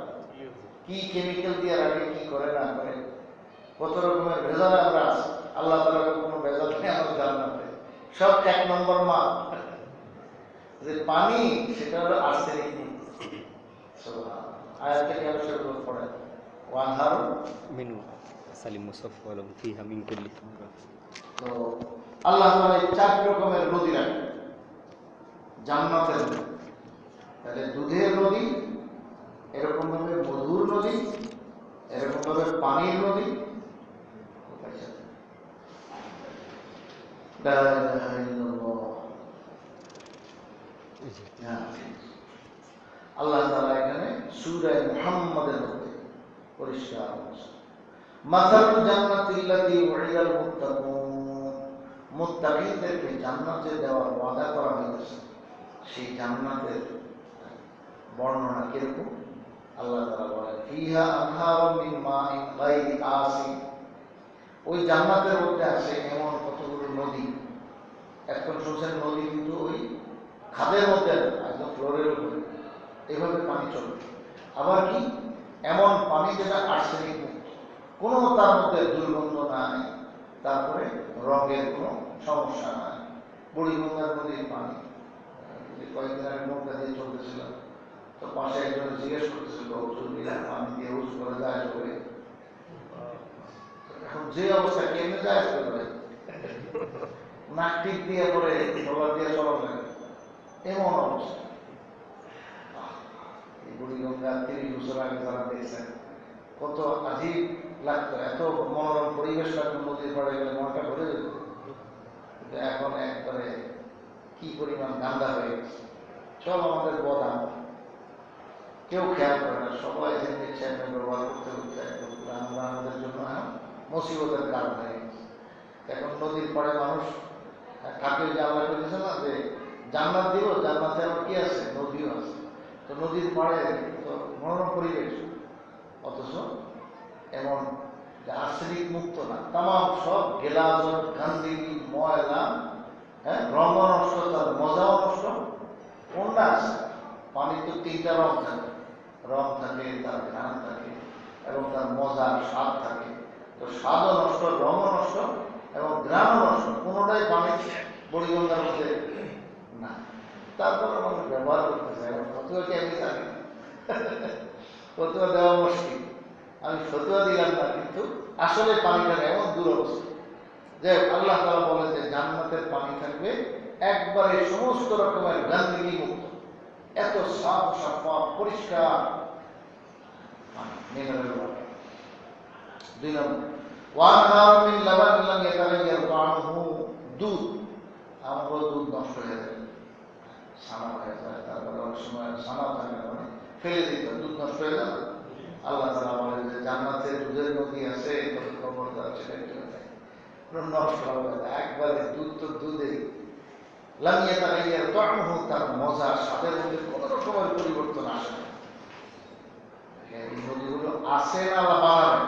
কি কেমিক্যাল দিয়ে রাখে, কি করে না করে, কত রকমের ভেজাল আমরা আছি। আল্লাহ তাআলার কোনো ভেজাল নেই আমার জান্নাতে, সব 1 নম্বর মাল। যে পানি সেটা হলো আর্সেনিক মুক্ত। সুবহানাল্লাহ। আয়াতটা কি আমি শুরু করে পড়েন, ওয়ানহার মিনু সালিম মুসাফফা ওয়া লাহুম ফিহা মিন কুল্লি থামারাত। তো আল্লাহ তাআলা 4 রকমের নদী রাখেন জান্নাতের মধ্যে। তাহলে দুধের নদী, এরকম ভাবে মধুর নদী, এরকম ভাবে পানির নদী। লা ইলাহা ইল্লাল্লাহ। হ্যাঁ, আল্লাহ তাআলা এখানে সূরা মুহাম্মাদের মধ্যে পরিষ্কার বলেছেন, মাসালুল জান্নাতিল্লাতী উইদাল মুত্তাকুন, মুত্তাকিনদেরকে জান্নাতে দেওয়ার ওয়াদা করা হয়েছে। সেই জান্নাতের বর্ণনা কিরকম? আল্লাহ তাআলা বলেন, ফিহা আনহারুম মিন মাইন গায়রি আসিন, ওই জান্নাতের মধ্যে আছে এমন কতগুলো নদী। এখন শুনছেন নদী কিন্তু ওই খাদের মধ্যে একদম ফ্লোরের উপরে এইভাবে পানি চলে। আবার কি এমন পানি যেটা আর্সেনিক মুক্ত, কোনো তার মধ্যে দুর্গন্ধ নাই, তারপরে রঙের কোনো সমস্যা নাই। বুড়িগঙ্গার নদীর পানি কয়েকদিন আগে নৌকা দিয়ে চলতেছিল, তো পাশে একজন জিজ্ঞেস করতেছিল পানি দিয়ে উঁচু করে যায় চলে। এখন যে অবস্থা কেমনে যায় চলে, নাক টিপ দিয়ে পরে ডলার দিয়ে চলা লাগে, এমন অবস্থা। এই বুড়িগঙ্গা 30 বছর আগে যারা দেখছেন কত আজীব লাগতো, এত মনোরম পরিবেশ লাগতো, নদীর পাড়ে গেলে মনটা ভরে যেত। কিন্তু এখন একবারে কি পরিমাণ গান্দা হয়ে গেছে, সব আমাদের বদান, কেউ খেয়াল করে না, সবাই যে নিচ্ছে ব্যবহার করতে করতে আমরা আমাদের জন্য মুসিবতের কারণ হয়ে গেছে। এখন নদীর পাড়ে মানুষ থাকে, যে আল্লাহ করেছে না যে জান্নাত দিব, জান্নাতে আবার কি আছে, নদীও আছে, তো নদীর পাড়ে তো মনোরম পরিবেশ, অথচ এমন যে আর্সেনিক মুক্ত না, তামাম সব গেলাজট গান্দিগি ময়লা, রঙ নষ্ট, তার মজাও নষ্ট। কোনটা আছে? পানি তো 3টা রং থাকে, রং থাকে, তার ঘ্রাণ থাকে এবং তার মজার স্বাদ থাকে। তো স্বাদও নষ্ট, রঙও নষ্ট এবং ঘ্রাণও নষ্ট, কোনোটাই পানি বুড়িগঙ্গার মধ্যে না। তারপরে মানুষ ব্যবহার করতে চায়, ফতুয়াকে আমি জানি না, ফতুয়া দেওয়া মুশকিল, আমি ফতুয়া দিলাম না, কিন্তু আসলে পানিটার এমন দুরবস্থা যে আল্লাহ তাআলা বলেন যে জান্নাতের পানি থাকবে একবারে সমস্ত রকমের গন্ধি মুক্ত, এত সাফ সাফা পরিষ্কার মিনারেল ওয়াটার। 2 নম্বর, ওয়ানহার মিন লাবানিন লাম ইয়াতাগায়্যার তা'আমুহু, দুধ, আমরাও দুধ নষ্ট হয়ে যায়, ছানা হয়ে যায়, তারপরে অনেক সময় ছানা থাকে না, মানে ফেলে দিতে দুধ নষ্ট হয়ে যায়। আল্লাহ তাআলা বলেন যে জান্নাতে দুধের নদী আছে, তবে খবরদার সেটা নষ্ট হবে না, একবারে দুধ তো দুধেই, লাম ইয়াতাগায়্যার তা'আমুহু, তার মজা স্বাদের মধ্যে কোনো রকমের পরিবর্তন আসে না। এই নদীগুলো আছে না আল্লাহ বানাবে?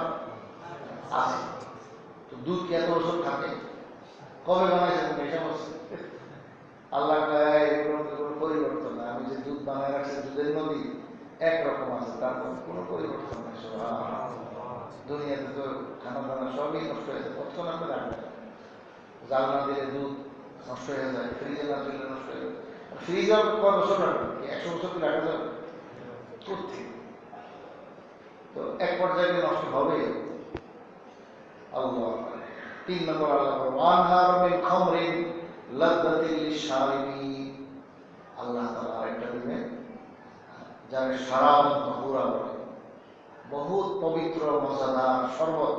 আছে। তো দুধ কি এত বছর থাকে? কবে বানাইছে? আল্লাহ এগুলো কোনো পরিবর্তন না। আমি যে দুধ বানায় রাখছি, দুধের নদী একরকম আছে, তার মধ্যে কোনো পরিবর্তন নেই। দুনিয়াতে তো খানা দানা সবই নষ্ট হয়ে যায়, কতক্ষণ আপনি রাখবেন? জাল না দিলে দুধ নষ্ট হয়ে যায়, ফ্রিজে না দিলে নষ্ট হয়ে যায়। ফ্রিজে কয় বছর রাখবেন? 100 বছর কি রাখা যাবে? কোথায়? তো এক পর্যায়ে নষ্ট হবেই। আল্লাহ 3 নম্বর, আল্লাহ ওয়ানহার মিন খামরিন লাযযাতিল লিশ-শারিবিন, আল্লাহ তাআলা আরেকটা দিবেন যারা শারাব তাহুরা বলে, বহুত পবিত্র মজাদার শরবত,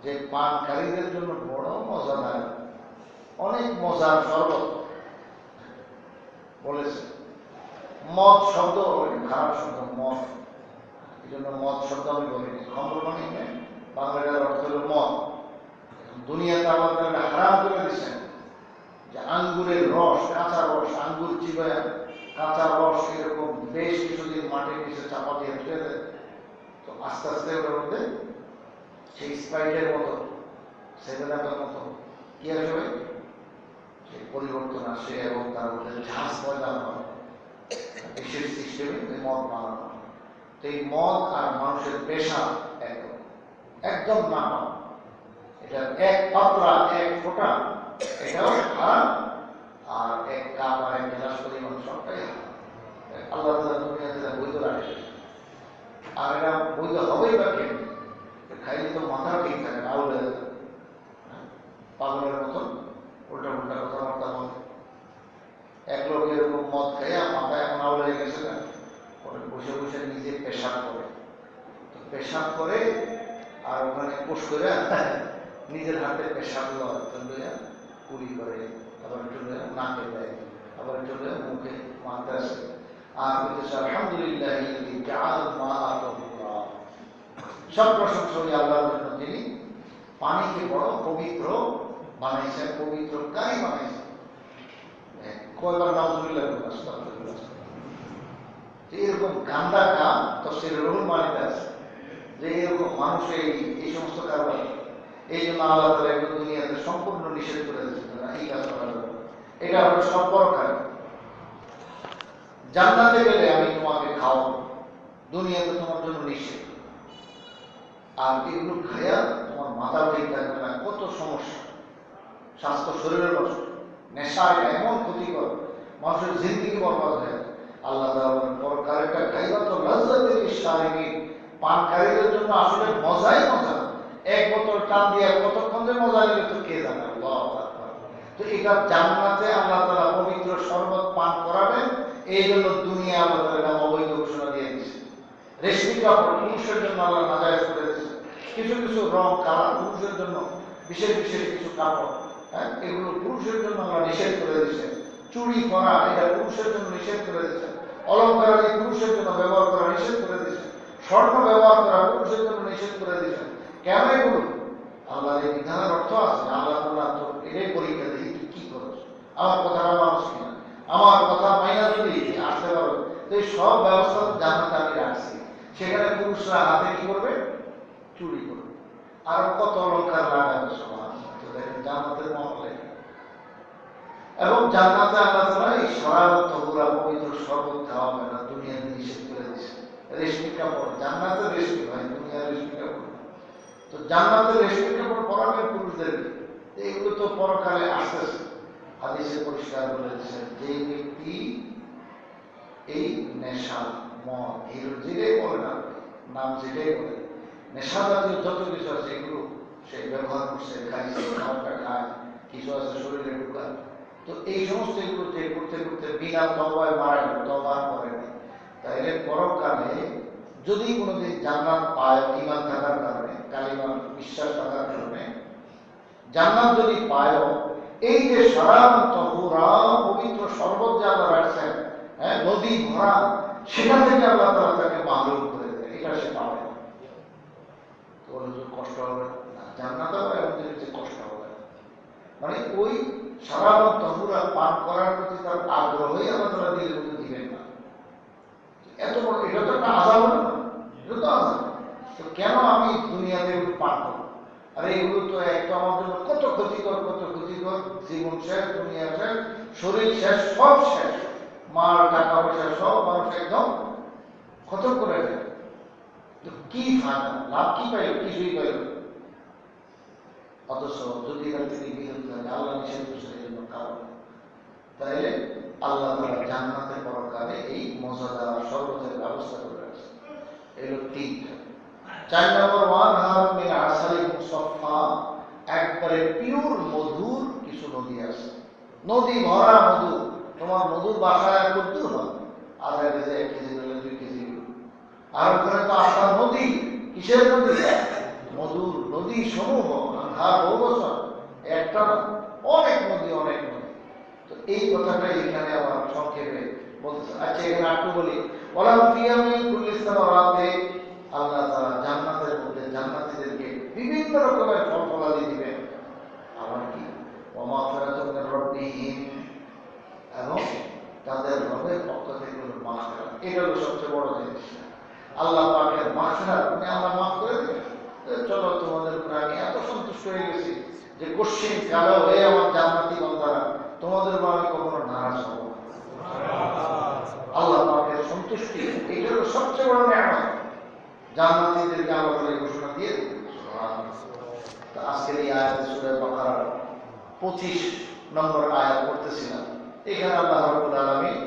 যে পানকারীদের জন্য বড় মজাদার, অনেক মজার শরবত বলেছে। মদ শব্দ খারাপ শব্দ, মদ, এই জন্য মদ শব্দ আমি বলিনি। খমর মানে বাংলাটার অর্থ হল মদ। দুনিয়াতে আল্লাহ তাআলা হারাম করে দিচ্ছেন যে আঙ্গুরের রস, কাঁচা রস, আঙ্গুর চিবায় কাঁচা রস এরকম বেশ কিছুদিন মাটির নিচে চাপা দিয়ে রেখে দেয়, তো আস্তে আস্তে ওটার মধ্যে সেই স্প্রাইটের মতো, 7-আপের মতো কি আসবে, সেই পরিবর্তন আসে এবং তার মধ্যে ঝাঁস পয়দা হয়, বিশেষ সিস্টেমে মদ বানানো হয়। তো এই মদ আর মানুষের পেশা একদম না, এটা এক পাত্রা, এক ফোঁটা, এটাও হারাম, আর এক কাপ আর এক গ্লাস পরিমাণ সবটাই আল্লাহ তাআলা দুনিয়াতে বৈধ রাখে। আর এটা বৈধ হবেই বা কেমনি? খাইলে তো মাথা ঠিক থাকে, আউল হয়ে যাবে, পাগলের মতন উল্টা উল্টা কথাবার্তা বলে। এক লোক এরকম মদ খাইয়া মাথা এখন আউল হয়ে গেছে না, পরে বসে বসে নিজে পেশাব করে, তো পেশাব করে আর ওখানে পোষ করে নিজের হাতে পেশাব লইয়া কুড়ি করে, আবার একটু লইয়া নাকে দেয়, আবার একটু লইয়া মুখে, মাথায় আর বলতেছে আলহামদুলিল্লাহিল্লাযী জাআল মাআ তাহুরা। সব প্রশংসা ওই আল্লাহর জন্য যিনি পানিকে বড় পবিত্র বানাইছেন, পবিত্রকারী বানাইছেন। কয়বার নাউযুবিল্লাহ বলুন, আস্তাগফিরুল্লাহ। এরকম গান্দা কাম তাফসীরে রুহুল মানিতে আছে যে এরকম মানুষ এই সমস্ত কারণে, এই জন্য আল্লাহ তাআলা এই দুনিয়াতে সম্পূর্ণ নিষেধ করে দিয়েছেন না এই কাজ করা যাবে। এটা হলো সব পরকালে। জান্নাতে গেলে আমি তোমাকে খাওয়াবো, দুনিয়াতে তোমার জন্য নিষেধ। আর এগুলো খাইয়া তোমার মাথা ঠিক থাকবে না, কত সমস্যা, স্বাস্থ্য শরীরের নষ্ট, নেশা এমন ক্ষতিকর, মানুষের জিন্দেগি বরবাদ হয়ে যায়। আল্লাহ তাআলা বলেন পরকালেরটা খাইবা তো লাজ্জাতুল লিশারিবিন, পানকারীদের জন্য আসলে মজাই মজা। এক বোতল টান দিয়ে কতক্ষণ যে মজা নিবে তো কে জানে। আল্লাহু আকবার। তো এটা জান্নাতে আল্লাহ তাআলা পবিত্র শরবত পান করাবেন, এই জন্য দুনিয়া আল্লাহ তাআলা অবৈধ ঘোষণা দিয়ে দিয়েছে। রেশমি কাপড় পুরুষের জন্য আল্লাহ নাজায়েজ করে দিয়েছে। কিছু কিছু রং কালার পুরুষের জন্য, বিশেষ বিশেষ কিছু কাপড়, এগুলো পুরুষের জন্য আল্লাহ নিষেধ করে দিয়েছে। চুড়ি পরা এটা পুরুষের জন্য নিষেধ করে দিয়েছে। অলঙ্কার পুরুষের জন্য ব্যবহার করা নিষেধ করে দিয়েছে। স্বর্ণ ব্যবহার করা পুরুষের জন্য নিষেধ করে দিয়েছে। কেন এগুলো? আল্লাহর এই বিধানের অর্থ আছে। আল্লাহ তাআলা তো এটাই পরীক্ষা দেখি তুই কি করছ, আমার কথাটা মানুষ কিনা, আমার কথা মাইনা যদি আসতে পারো। তো এই সব ব্যবস্থা জান্নাতে আমি রাখছি। সেখানে পুরুষরা হাতে কি করবে? চুরি করবে, আর কত অলঙ্কার লাগাবে সবার। তো দেখেন জান্নাতের মহলে। এবং জান্নাতে আল্লাহ তাআলা এই শরাব তহুরা পবিত্র শরবত খাওয়াবে না, দুনিয়াতে নিষেধ করে দিয়েছে। রেশমি কাপড়, জান্নাতে রেশমি ভাই, দুনিয়ার রেশমি কাপড়। তো জান্নাতে রেশমি কাপড় পরাবেন পুরুষদেরকে। এগুলো তো পরকালে আসতেছে। হাদিসে পরিষ্কার বলেছেন যে ব্যক্তি এই নেশা, মদ, হিরো যেটাই বলে না, নাম যেটাই বলে, নেশা জাতীয় যত কিছু আছে এগুলো সে ব্যবহার করছে, খাইছে, খাওয়াটা খায়, কিছু আছে শরীরে ঢুকায়। তো এই সমস্ত এগুলো যে করতে করতে বিনা তওবায় মারা গেল, তওবা করে না, তাইলে পরকালে যদি কোনোদিন জান্নাত পায় ঈমান থাকার কারণে, কালিমা বিশ্বাস থাকার কারণে জান্নাত যদি পায়, এই যে শরাব তহুরা পবিত্র শরবত যে আল্লাহ রাখছেন, নদী ভরা, সেটা থেকে আল্লাহ তাআলা তাকে মাহরুম করে দেয়, এটা সে পাবে না। তো বলে যে কষ্ট হবে না, জান্নাত হবে এমন যে কষ্ট হবে না। মানে ওই শরাব তহুরা পান করার প্রতি তার আগ্রহই আল্লাহ তাআলা দিলের মধ্যে দিবেন না। এত বড়, এটা তো একটা আযাব না, এটা তো আযাব। তো কেন আমি দুনিয়াতে এগুলো পান করবো? আর এগুলো তো একটা আমার জন্য কত ক্ষতিকর, কত ক্ষতিকর। জীবন শেষ, দুনিয়া শেষ, শরীর শেষ, সব শেষ, মার টাকা পয়সা সব মানুষ একদম খতম করে দেয়। তো কি ফায়দা, লাভ কি পাইল? কিছুই পাইল। অথচ যদি এখান থেকে বিরত থাকে, আল্লাহ নিষেধ করছে এই জন্য কারণ, তাইলে আল্লাহ তাআলা জান্নাতে পরকালে এই মজাদার শরবতের ব্যবস্থা করে রাখছে। এগুলো তিনটা। 4 নম্বর, ওয়ানহার মিন আসালিন মুসাফফা, একবারে পিওর মধুর কিছু নদী আছে, নদী ভরা মধু। তোমার মধুর বাসায় কদ্দুর হয়, আধা কেজি, 1 কেজি, 2 কেজি। আর ওখানে তো আসার নদী, কিসের নদী? মধুর নদী সমূহ, আন্ধার বহু বছর, একটা না, অনেক নদী, অনেক নদী। তো এই কথাটা এখানে আমার সংক্ষেপে বলতে। আচ্ছা, এখানে একটু বলি, ওয়ালাহুম ফিহা মিন কুল্লি সামারাতে, আল্লাহ তাআলা জান্নাতের মধ্যে জান্নাতীদেরকে বিভিন্ন রকমের ফল ফলাদি দিবেন। আবার কি, ওয়া মাগফিরাতুম মির রাব্বিহিম, এবং তাদের রবের পক্ষ থেকে মাগফিরাত। এটা হলো সবচেয়ে বড় জিনিস। আল্লাহ পাকের মাগফিরাত, মানে আল্লাহ মাফ করে দিবেন। চলো, তোমাদের উপরে আমি এত সন্তুষ্ট হয়ে গেছি যে কশিন কালো হয়ে আমার জান্নাতি বান্দারা, তোমাদের উপর আমি কখনো নারাজ হব না। আল্লাহ পাকের সন্তুষ্টি, এটা হলো সবচেয়ে বড় নিয়ামত। জান্নাতীদেরকে আল্লাহ তাআলা ঘোষণা দিয়ে দিবেন। তো আজকের এই আয়াতে সূরা বাকারার 25 নম্বর আয়াত পড়তেছিলাম। এখানে আল্লাহ রাব্বুল আলামিন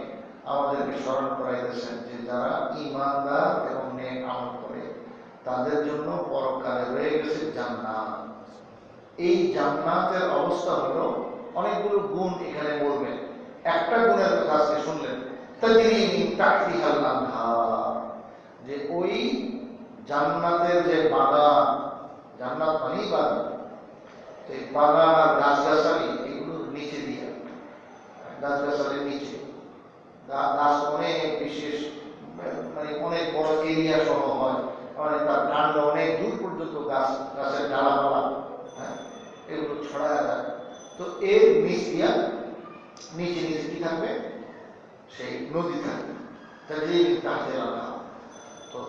আমাদেরকে স্মরণ করাইতেছেন যে যারা ঈমানদার এবং নেক আমল করে তাদের জন্য পরকালে রয়ে গেছে জান্নাত। এই জান্নাতের অবস্থা হলো, অনেকগুলো গুণ এখানে বলবেন। একটা গুণের কথা আজকে শুনলেন, তাজরি মিন তাহতিহাল আনহার, যে ওই জান্নাতের যে বাগান, জান্নাত মানেই বাগান, এই বাগান আর গাছগাছালি এগুলোর নিচে দিয়ে, গাছগাছালির নিচে গাছ অনেক বিশেষ, মানে অনেক বড় এরিয়া সহ হয়, মানে তার কাণ্ড অনেক দূর পর্যন্ত গাছের ডালাপালা, হ্যাঁ, এগুলো ছড়ায় যায়। তো এর নিচ দিয়া নিচে নিচে কি থাকবে, সেই নদী থাকবে, তাহলে কাছে রাখা। তো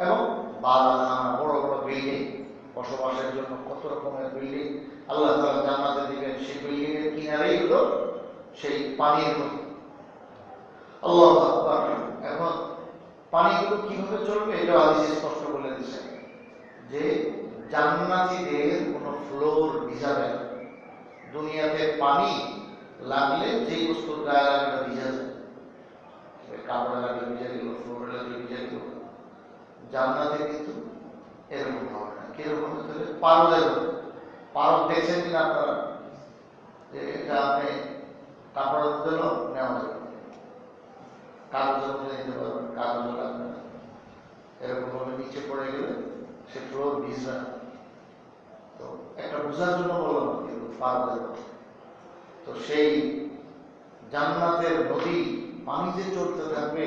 এবং বাগান, বড় বড় বিল্ডিং, বসবাসের জন্য কত রকমের বিল্ডিং আল্লাহ তাআলা জান্নাতে দিবেন, সেই বিল্ডিং এর কিনারেই হলো সেই পানির নদী। আল্লাহু আকবার। এখন পানিগুলো কিভাবে চলবে এটা হাদিসে স্পষ্ট বলে দিয়েছে যে জান্নাতীদের কোনো ফ্লোর ভিজাবে না। দুনিয়াতে পানি লাগলে যেই বস্তুর গায়ে লাগলে ভিজা যায়, কাপড়ে লাগলে ভিজা গেল, ফ্লোরে লাগলে ভিজা গেল। জান্নাতে কিন্তু এরকম হবে না। কিরকম হতে হবে, পারদের পারদ দেখছেন কিনা আপনারা, যে এটা আপনি কাপড়ের মধ্যে নেওয়া যাবে, কাগজের মধ্যে নিতে পারবেন, কাগজও লাগবে না। এরকম ভাবে নিচে পড়ে গেলে সে ফ্লোর ভিজবে না। তো একটা বোঝার জন্য বললাম কিন্তু পারদের। তো সেই জান্নাতের নদী পানি যে চলতে থাকবে,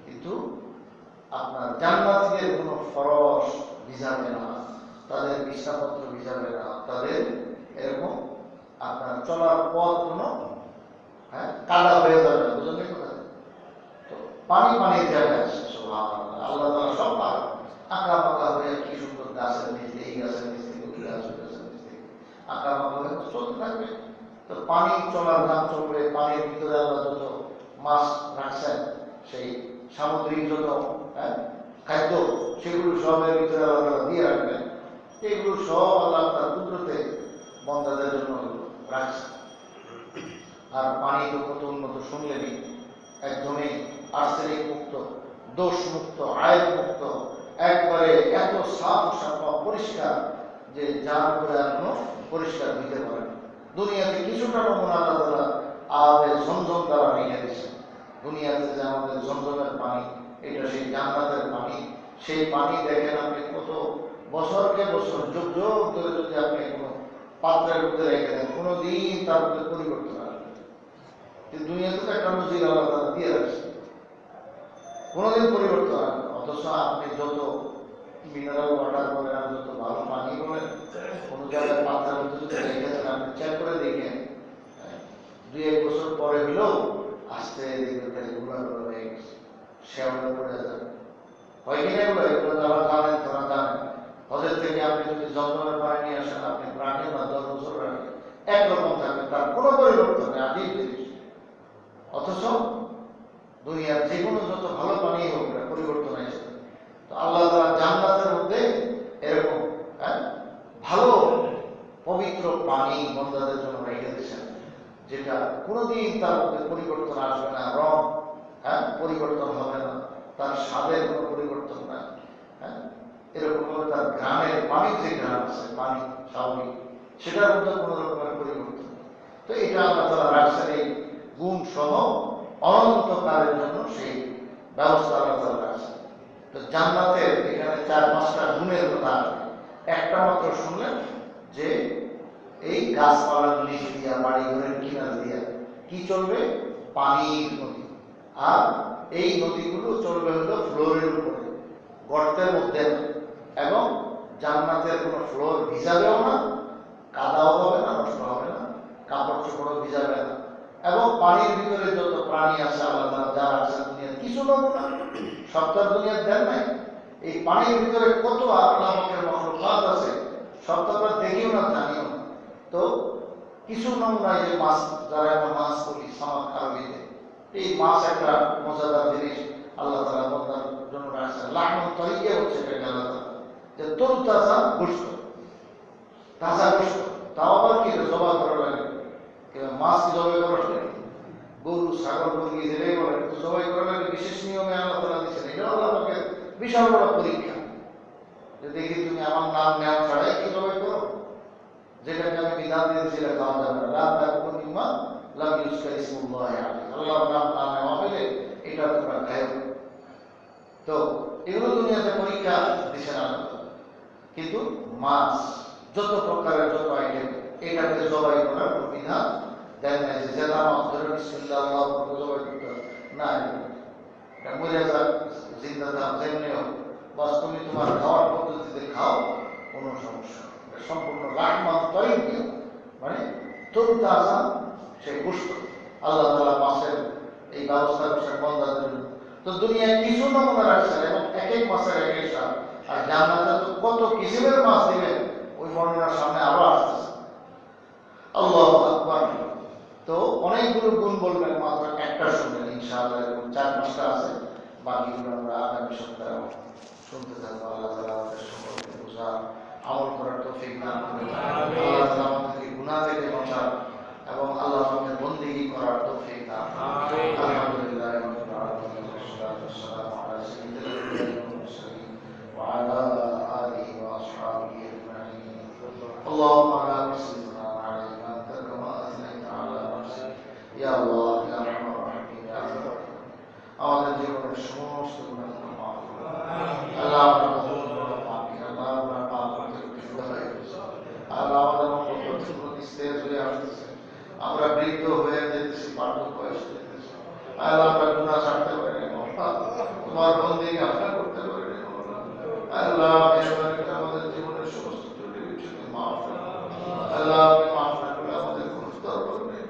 কিন্তু আপনার জান্নাতীদের কোনো ফরস ভিজাবে না, তাদের বিছানাপত্র ভিজাবে না, তাদের এরকম আপনার চলার পথ কোনো কাদা হয়ে যাবে না, বুঝলেন কথা। তো পানি পানির জায়গায় আছে, আল্লাহ তাআলা সব আঁকা বাঁকা হয়ে কি সুন্দর গাছের নিচ দিয়ে, এই গাছের নিচ থেকে ওই গাছের নিচ থেকে আঁকা বাঁকা হয়ে চলতে থাকবে। তো পানি চলার ধাম চলবে, পানির ভিতরে আল্লাহ যত মাছ রাখছেন, সেই সামুদ্রিক যত খাদ্য, সেগুলো সবের ভিতরে আল্লাহ দিয়ে রাখবেন। এগুলো সব আল্লাহ তার কুদরতে বান্দাদের জন্য রাখছে। আর পানি তো কত উন্নত শুনলেনি, একদমই আর্সেনিক মুক্ত, দোষ মুক্ত, আয় মুক্ত, একবারে এত সাফ সাফা পরিষ্কার যে যার উপরে এখনো পরিষ্কার দিতে পারে। দুনিয়াতে কিছুটা নমুনা আল্লাহ তাআলা আবে ঝমঝম দ্বারা রেখে দিয়েছে। দুনিয়াতে যে আমাদের ঝমঝমের পানি, এটা সেই জান্নাতের পানি। সেই পানি দেখেন আপনি কত বছরকে বছর, যুগ যুগ ধরে যদি আপনি কোনো পাত্রের মধ্যে রেখে দেন, কোনোদিন তার মধ্যে পরিবর্তন আসবে। কিন্তু দুনিয়াতে তো একটা নজির আল্লাহ তাআলা দিয়ে রাখছে, কোনোদিন পরিবর্তন আসবে। অথচ আপনি যত মিনারেল ওয়াটার বলেন আর যত ভালো পানি বলেন, কোনো জায়গায় পাত্রের মধ্যে যদি রেখে দেন, আপনি চেক করে দেখেন 2-1 বছর পরে হলেও আস্তে দেখবেন গুঁড়া গুঁড়া হয়ে গেছে, শ্যাওলা পড়ে যাবে। হয় কিনা এগুলো, এগুলো যারা জানেন তারা জানেন। হজের থেকে আপনি যদি জমজমের পানি নিয়ে আসেন, আপনি রাখেন না 10 বছর রাখেন, একরকম থাকবে, তার কোনো পরিবর্তন নেই, আজীব জিনিস। অথচ দুনিয়ার যে কোনো যত ভালো পানি হোক, পরিবর্তন হয়েছে। তো আল্লাহ তাআলা জান্নাতের মধ্যে এরকম ভালো পবিত্র পানি বান্দাদের জন্য রেখে দিয়েছেন, যেটা কোনোদিন তার মধ্যে পরিবর্তন আসবে না, রং পরিবর্তন হবে না, তার স্বাদের কোনো পরিবর্তন নাই। এরকম ভাবে তার গ্রামের পানির যে গ্রাম আছে, পানি স্বাভাবিক, সেটার মধ্যে কোনো রকমের পরিবর্তন নেই। তো এটা আল্লাহ তাআলা রাখছেন এই গুণ সহ অনন্তকালের জন্য, সেই ব্যবস্থা আল্লাহ তাআলা রাখছেন। তো জান্নাতের এখানে 4-5টা গুণের কথা আসবে। একটা মাত্র শুনলেন যে এই গাছপালার নিচ দিয়া, বাড়ি ঘরের কিনার দিয়া কি চলবে, পানির নদী। আর এই নদীগুলো চলবে হলো ফ্লোরের উপরে, গর্তের মধ্যে না। এবং জান্নাতের কোনো ফ্লোর ভিজাবেও না, কাদাও হবে না, নষ্ট হবে না, কাপড় চোপড়ও ভিজাবে না। এবং পানির ভিতরে যত প্রাণী আছে আল্লাহ তাআলা যা রাখছেন, দুনিয়ার কিছু নমুনা, সবটার দুনিয়ার দেন নাই। এই পানির ভিতরে কত আল্লাহ পাকের মাখলুকাত আছে, সব তো আমরা দেখিও না, জানিও না। তো কিছু নমুনায় যে মাছ, যারা আমরা মাছ বলি সামাক আরবিতে, এই মাছ একটা মজাদার জিনিস আল্লাহ তাআলা বান্দার জন্য রাখছেন। লাহমুন তারিয়া হচ্ছে এটা আল্লাহ তাআলা, যে তরতাজা গোশত, তাজা গোশত। তাও আবার কি জবাই করা লাগে, মাছ কি জবাই করা লাগে, গরু ছাগল মুরগি যেটাই বলে, কিন্তু জবাই করা লাগে বিশেষ নিয়মে আল্লাহ তাআলা দিচ্ছেন। এটা আল্লাহ পাকের বিশাল বড় পরীক্ষা, যে দেখি তুমি আমার নাম নেওয়া ছাড়াই কি জবাই করো, যেটাকে আমি বিধান দিয়েছি সেটা খাওয়া যাবে না। আল্লাহর নাম না নেওয়া হলে এটা তোমরা খাও। তো এগুলো দুনিয়াতে পরীক্ষা দিচ্ছে না, কিন্তু মাছ যত প্রকারের যত আইটেম, এটাকে জবাই করার বিধান দেন না, যে জেলা মাছ ধরে বিসমিল্লাহ আল্লাহু আকবার জবাই করতে হবে না, মরে যাক জিন্দা থাক যেমনি হোক, বাস তুমি তোমার খাওয়ার পদ্ধতিতে খাও, কোনো সমস্যা নেই। এটা সম্পূর্ণ রাহমান তৈরি, মানে তরুণ আসান সে গোস্ত আল্লাহ তাআলা মাছের এই ব্যবস্থা করছেন বন্দাদের জন্য। তো দুনিয়ায় কিছু নমুনা রাখছেন এবং এক এক মাছের এক এক স্বাদ, আর জান্নাতে তো কত কিসিমের মাছ দিবেন ওই বর্ণনার সামনে আবার আসতেছে। আল্লাহু আকবার। তো অনেকগুলো গুণ বলবেন, মাত্র একটা শুনবেন ইনশাআল্লাহ, এরকম 4-5টা আছে, বাকিগুলো আমরা আগামী সপ্তাহে শুনতে থাকবো। আল্লাহ তাআলা আমাদের সকলকে বোঝার আমল করার তৌফিক দান করুন। আল্লাহ তাআলা আমাদেরকে গুনাহ থেকে বাঁচান এবং আল্লাহ আমাদের বন্দেগী করার তৌফিক দান করুন। আলহামদুলিল্লাহ রাব্বিল আলামিন, ওয়াসসালাতু ওয়াসসালামু আলা সাইয়্যিদিল আনবিয়া'i ওয়াল মুরসালিন ওয়া আলা আলিহি ওয়া আসহাবিহি আজমাইন। আল্লাহুম্মা লা তুসিবনা আলাইকা আনতা কামা আসনাইতা আলা নাফসিক ইয়া আল্লাহ ইয়া আরহামার রাহিমিন। ইয়া আল্লাহ আমাদের জীবনের সমস্ত গুনাহকে মাফ করুন। আল্লাহ আমরা বহুত বড় পাপী, আল্লাহ আমরা পাপ করতে করতে হয়ে গেছি। আল্লাহ আমাদের প্রতি স্টেজ হয়ে আসতেছে, আমরা বৃদ্ধ হয়ে যেতেছি, বার্ধক্য বয়স যেতেছি। আল্লাহ আমরা গুনাহ ছাড়তে পারি না, তোমার বন্দেগী আমরা করতে পারি না। আল্লাহ মেহরবানি করে আমাদের জীবনের সমস্ত ত্রুটি বিচ্যুতি মাফ করুন। আল্লাহ আপনি মাফ না করে আমাদের কোনো দরবার নেই,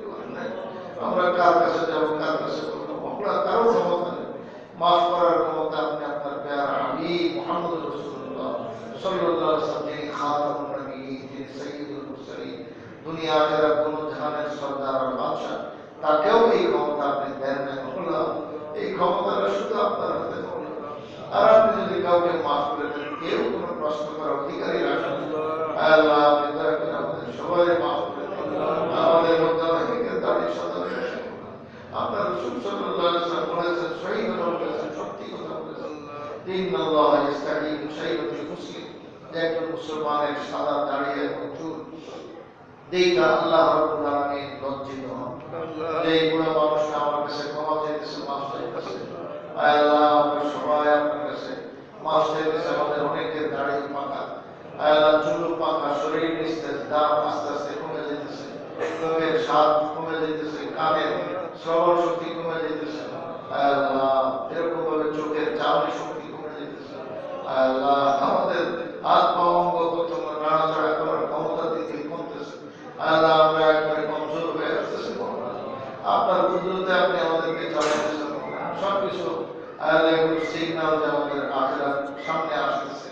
আমরা কার কাছে যাবো, কার কাছে বলবো, আমরা কারো ক্ষমতা নেই। মাফ করার ক্ষমতা আপনি আপনার প্যারা হাবিব মুহাম্মদ রাসূলুল্লাহ সাল্লাল্লাহু আলাইহি ওয়াসাল্লাম, যিনি খাতামুন নবিয়্যিন, যিনি সাইয়্যিদুল মুরসালিন, দুনিয়া আখিরাত দোনো জাহানের সরদার আর বাদশা, তাকেও এই ক্ষমতা আপনি দেন না মওলা। এই ক্ষমতাটা শুধু আপনার হাতে মওলা। আর আপনি যদি কাউকে মাফ করে দেন, কেউ কোনো প্রশ্ন করার অধিকারই রাখেন না। আল্লাহ আপনি দয়া করে আমাদের সবাই মাফ করে দিন। আমাদের মধ্যে অনেকের দাড়ি সাদা হয়ে গেছে, আপনার রাসূল সাল্লাল্লাহু আলাইহি ওয়াসাল্লাম বলেছেন, সহি কথা বলেছেন, সত্যি কথা বলেছেন, ইন্নাল্লাহা ইস্তাহয়ী মিন শাইবাতিল মুসলিম, যে একজন মুসলমানের সাদা দাড়ি এবং চুল দেখা আল্লাহ রাব্বুল আলামিন লজ্জিত হন। যে বুড়া মানুষটা আমার কাছে ক্ষমা চাইতেছে, মাফ চাইতেছে, আল্লাহ আমরা সবাই আপনার কাছে মাফ চাইতেছে। আমাদের অনেকের দাড়ি পাকা, আল্লাহ চুল পাকা, শরীর নিস্তেজ, দাঁত আস্তে আস্তে কমে যেতেছে, মুখের স্বাদ কমে যেতেছে, কানের শ্রবণ শক্তি কমে যেতেছে, আল্লাহ এরকম ভাবে চোখের চাওনি শক্তি কমে যেতেছে। আল্লাহ আমাদের হাত পা অঙ্গ প্রত্যঙ্গ নাড়াচাড়া করার ক্ষমতা দিতে কমতেছে। আল্লাহ আমরা একবারে কমজোর হয়ে আসতেছি। আপনার কুদরতে আপনি আমাদেরকে চালাইতেছেন সবকিছু। আল্লাহ এগুলো সিগন্যাল যে আমাদের আখিরাত সামনে আসতেছে,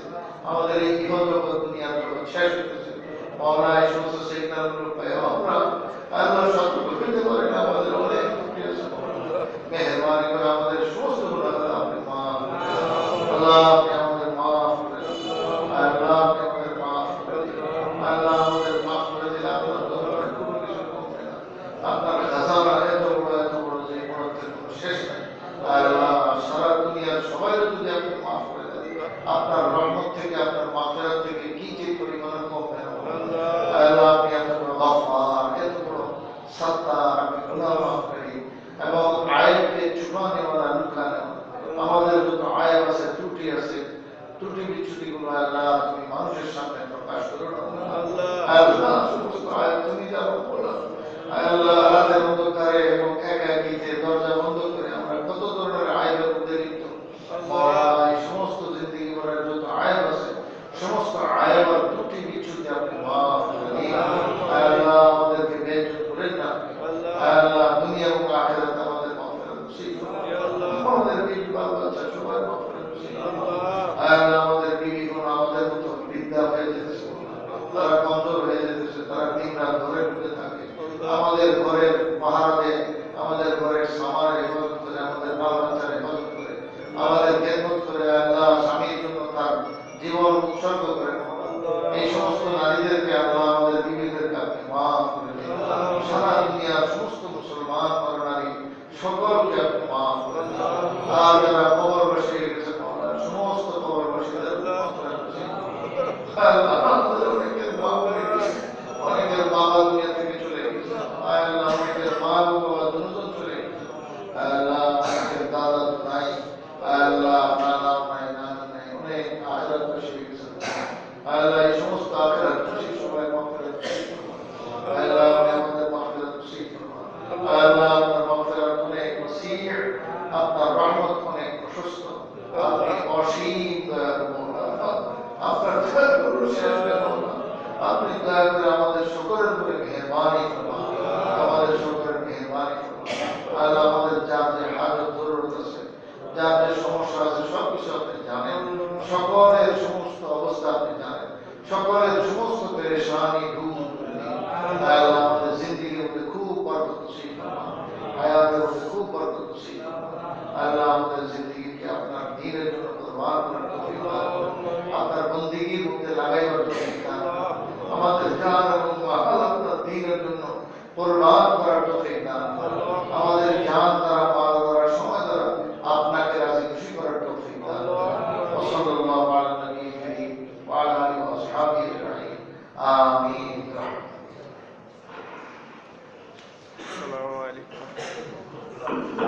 আমাদের এই ইহজগৎ দুনিয়া জগৎ শেষ হতেছে। মওলা এই সমস্ত সিগন্যালগুলো পাই আমরা আল্লাহ সতর্ক হতে পারি না, আমাদের অনেক ত্রুটি আছে। মেহেরবানি করে আমাদের সমস্ত গুনাহ আপনি মাফ করে দিন। আল্লাহ আপনি আমাদের মাফ করে দিন। আল্লাহ আপনি আমাদের মাফ করে দিন। আল্লাহ আমাদের মাফ করে দিলে আপনার দরবারে কোনো কিছু কমবে না। আপনার খাজানা এত বড় যে বড়ত্বের কোনো শেষ নাই। আল্লাহ সারা দুনিয়ার সবাই যদি আপনি মাফ করে দেন, আপনার রহমত থেকে, আপনার মাগফিরাত থেকে কি যে পরিমাণ কমবে না। আল্লাহ আপনি এত বড় গফফার, এত বড় সত্তার, আপনি গুনাহ মাফকারী এবং আয়াতকে ছুপানে ওয়ালা লুকানো। আমাদের যত আয়াত আছে, ত্রুটি আছে, ত্রুটি বিচ্যুতিগুলো আল্লাহ তুমি মানুষের সামনে প্রকাশ করো না। আল্লাহ সমস্ত আয়াত তুমি জানো বলো। আল্লাহ রাতের অন্ধকারে এবং একাকিতে দরজা বন্ধ করে আমরা কত ধরনের আয়াতের মধ্যে লিপ্ত। মওলা এই সমস্ত জিন্দেগি ভরের যত আয়াত আছে, সমস্ত আয়াতের ত্রুটি বিচ্যুতি আপনি মাফ করে দিন। আল্লাহ আমাদেরকে বেইজ্জত করেন না। আল্লাহ দুনিয়া এবং আখিরাতে আমাদের মাগফিরাত নসিব করুন। আমাদের বিবি বাল বাচ্চা সবার মাগফিরাত নসিব করুন। আল্লাহ আমাদের বিবিগুলো আমাদের মতো বৃদ্ধা হয়ে যেতেছে, তারা কমজোর হয়ে যেতেছে, তারা দিনরাত ঘরে ঢুকে থাকে। আমাদের ঘরের পাহারা দেয়, আমাদের ঘরের সামানের হেফাজত করে, আমাদের বাল বাচ্চার হেফাজত করে, আমাদের খেদমত করে। আল্লাহ স্বামীর জন্য তার জীবন উৎসর্গ করে। এই সমস্ত নারীদেরকে আল্লাহ আমাদের বিবিদেরকে আপনি মাফ করে দিন। সারা দুনিয়ার সমস্ত মুসলমান নারী সকলকে আপনি মাফ করে দিন। আর যারা কবরবাসী হয়ে গেছে, সমস্ত কবরবাসীদের অনেকের বাবা দুনিয়া থেকে চলে গেছে, আল্লাহ অনেকের মা বাবা দুজন চলে গেছে, আল্লাহ অনেকের দাদা নাই, আল্লাহ নানা নাই, নানা নাই, অনেক আখিরাত বসে গেছে। আল্লাহ এই সমস্ত আখিরাত খুশি সবাই মাগফিরাত নসিব করুন। আল্লাহ আপনি আমাদের মাগফিরাত নসিব করুন। আল্লাহ আপনার মাগফিরাত অনেক ওসি', আপনার রহমত অনেক নসিব করুন। আল্লাহ আমাদের জিন্দেগিকে আপনার দ্বীনের জন্য কুরবান করার তৌফিক দান করুন। আপনার বন্দেগীর মধ্যে লাগাইবার তৌফিক দান করুন। আমাদের জান এবং মাল আপনার দ্বীনের জন্য কুরবান করার তৌফিক দান করুন। আমাদের জান দ্বারা, মাল দ্বারা, সময় দ্বারা আপনাকে রাজি খুশি করার তৌফিক দান করুন। ওয়াসাল্লাল্লাহু আলা নবিয়্যিল কারীম ওয়া আলা আলিহি ওয়া আসহাবিহি আজমাইন। আমিন। আসসালামু আলাইকুম।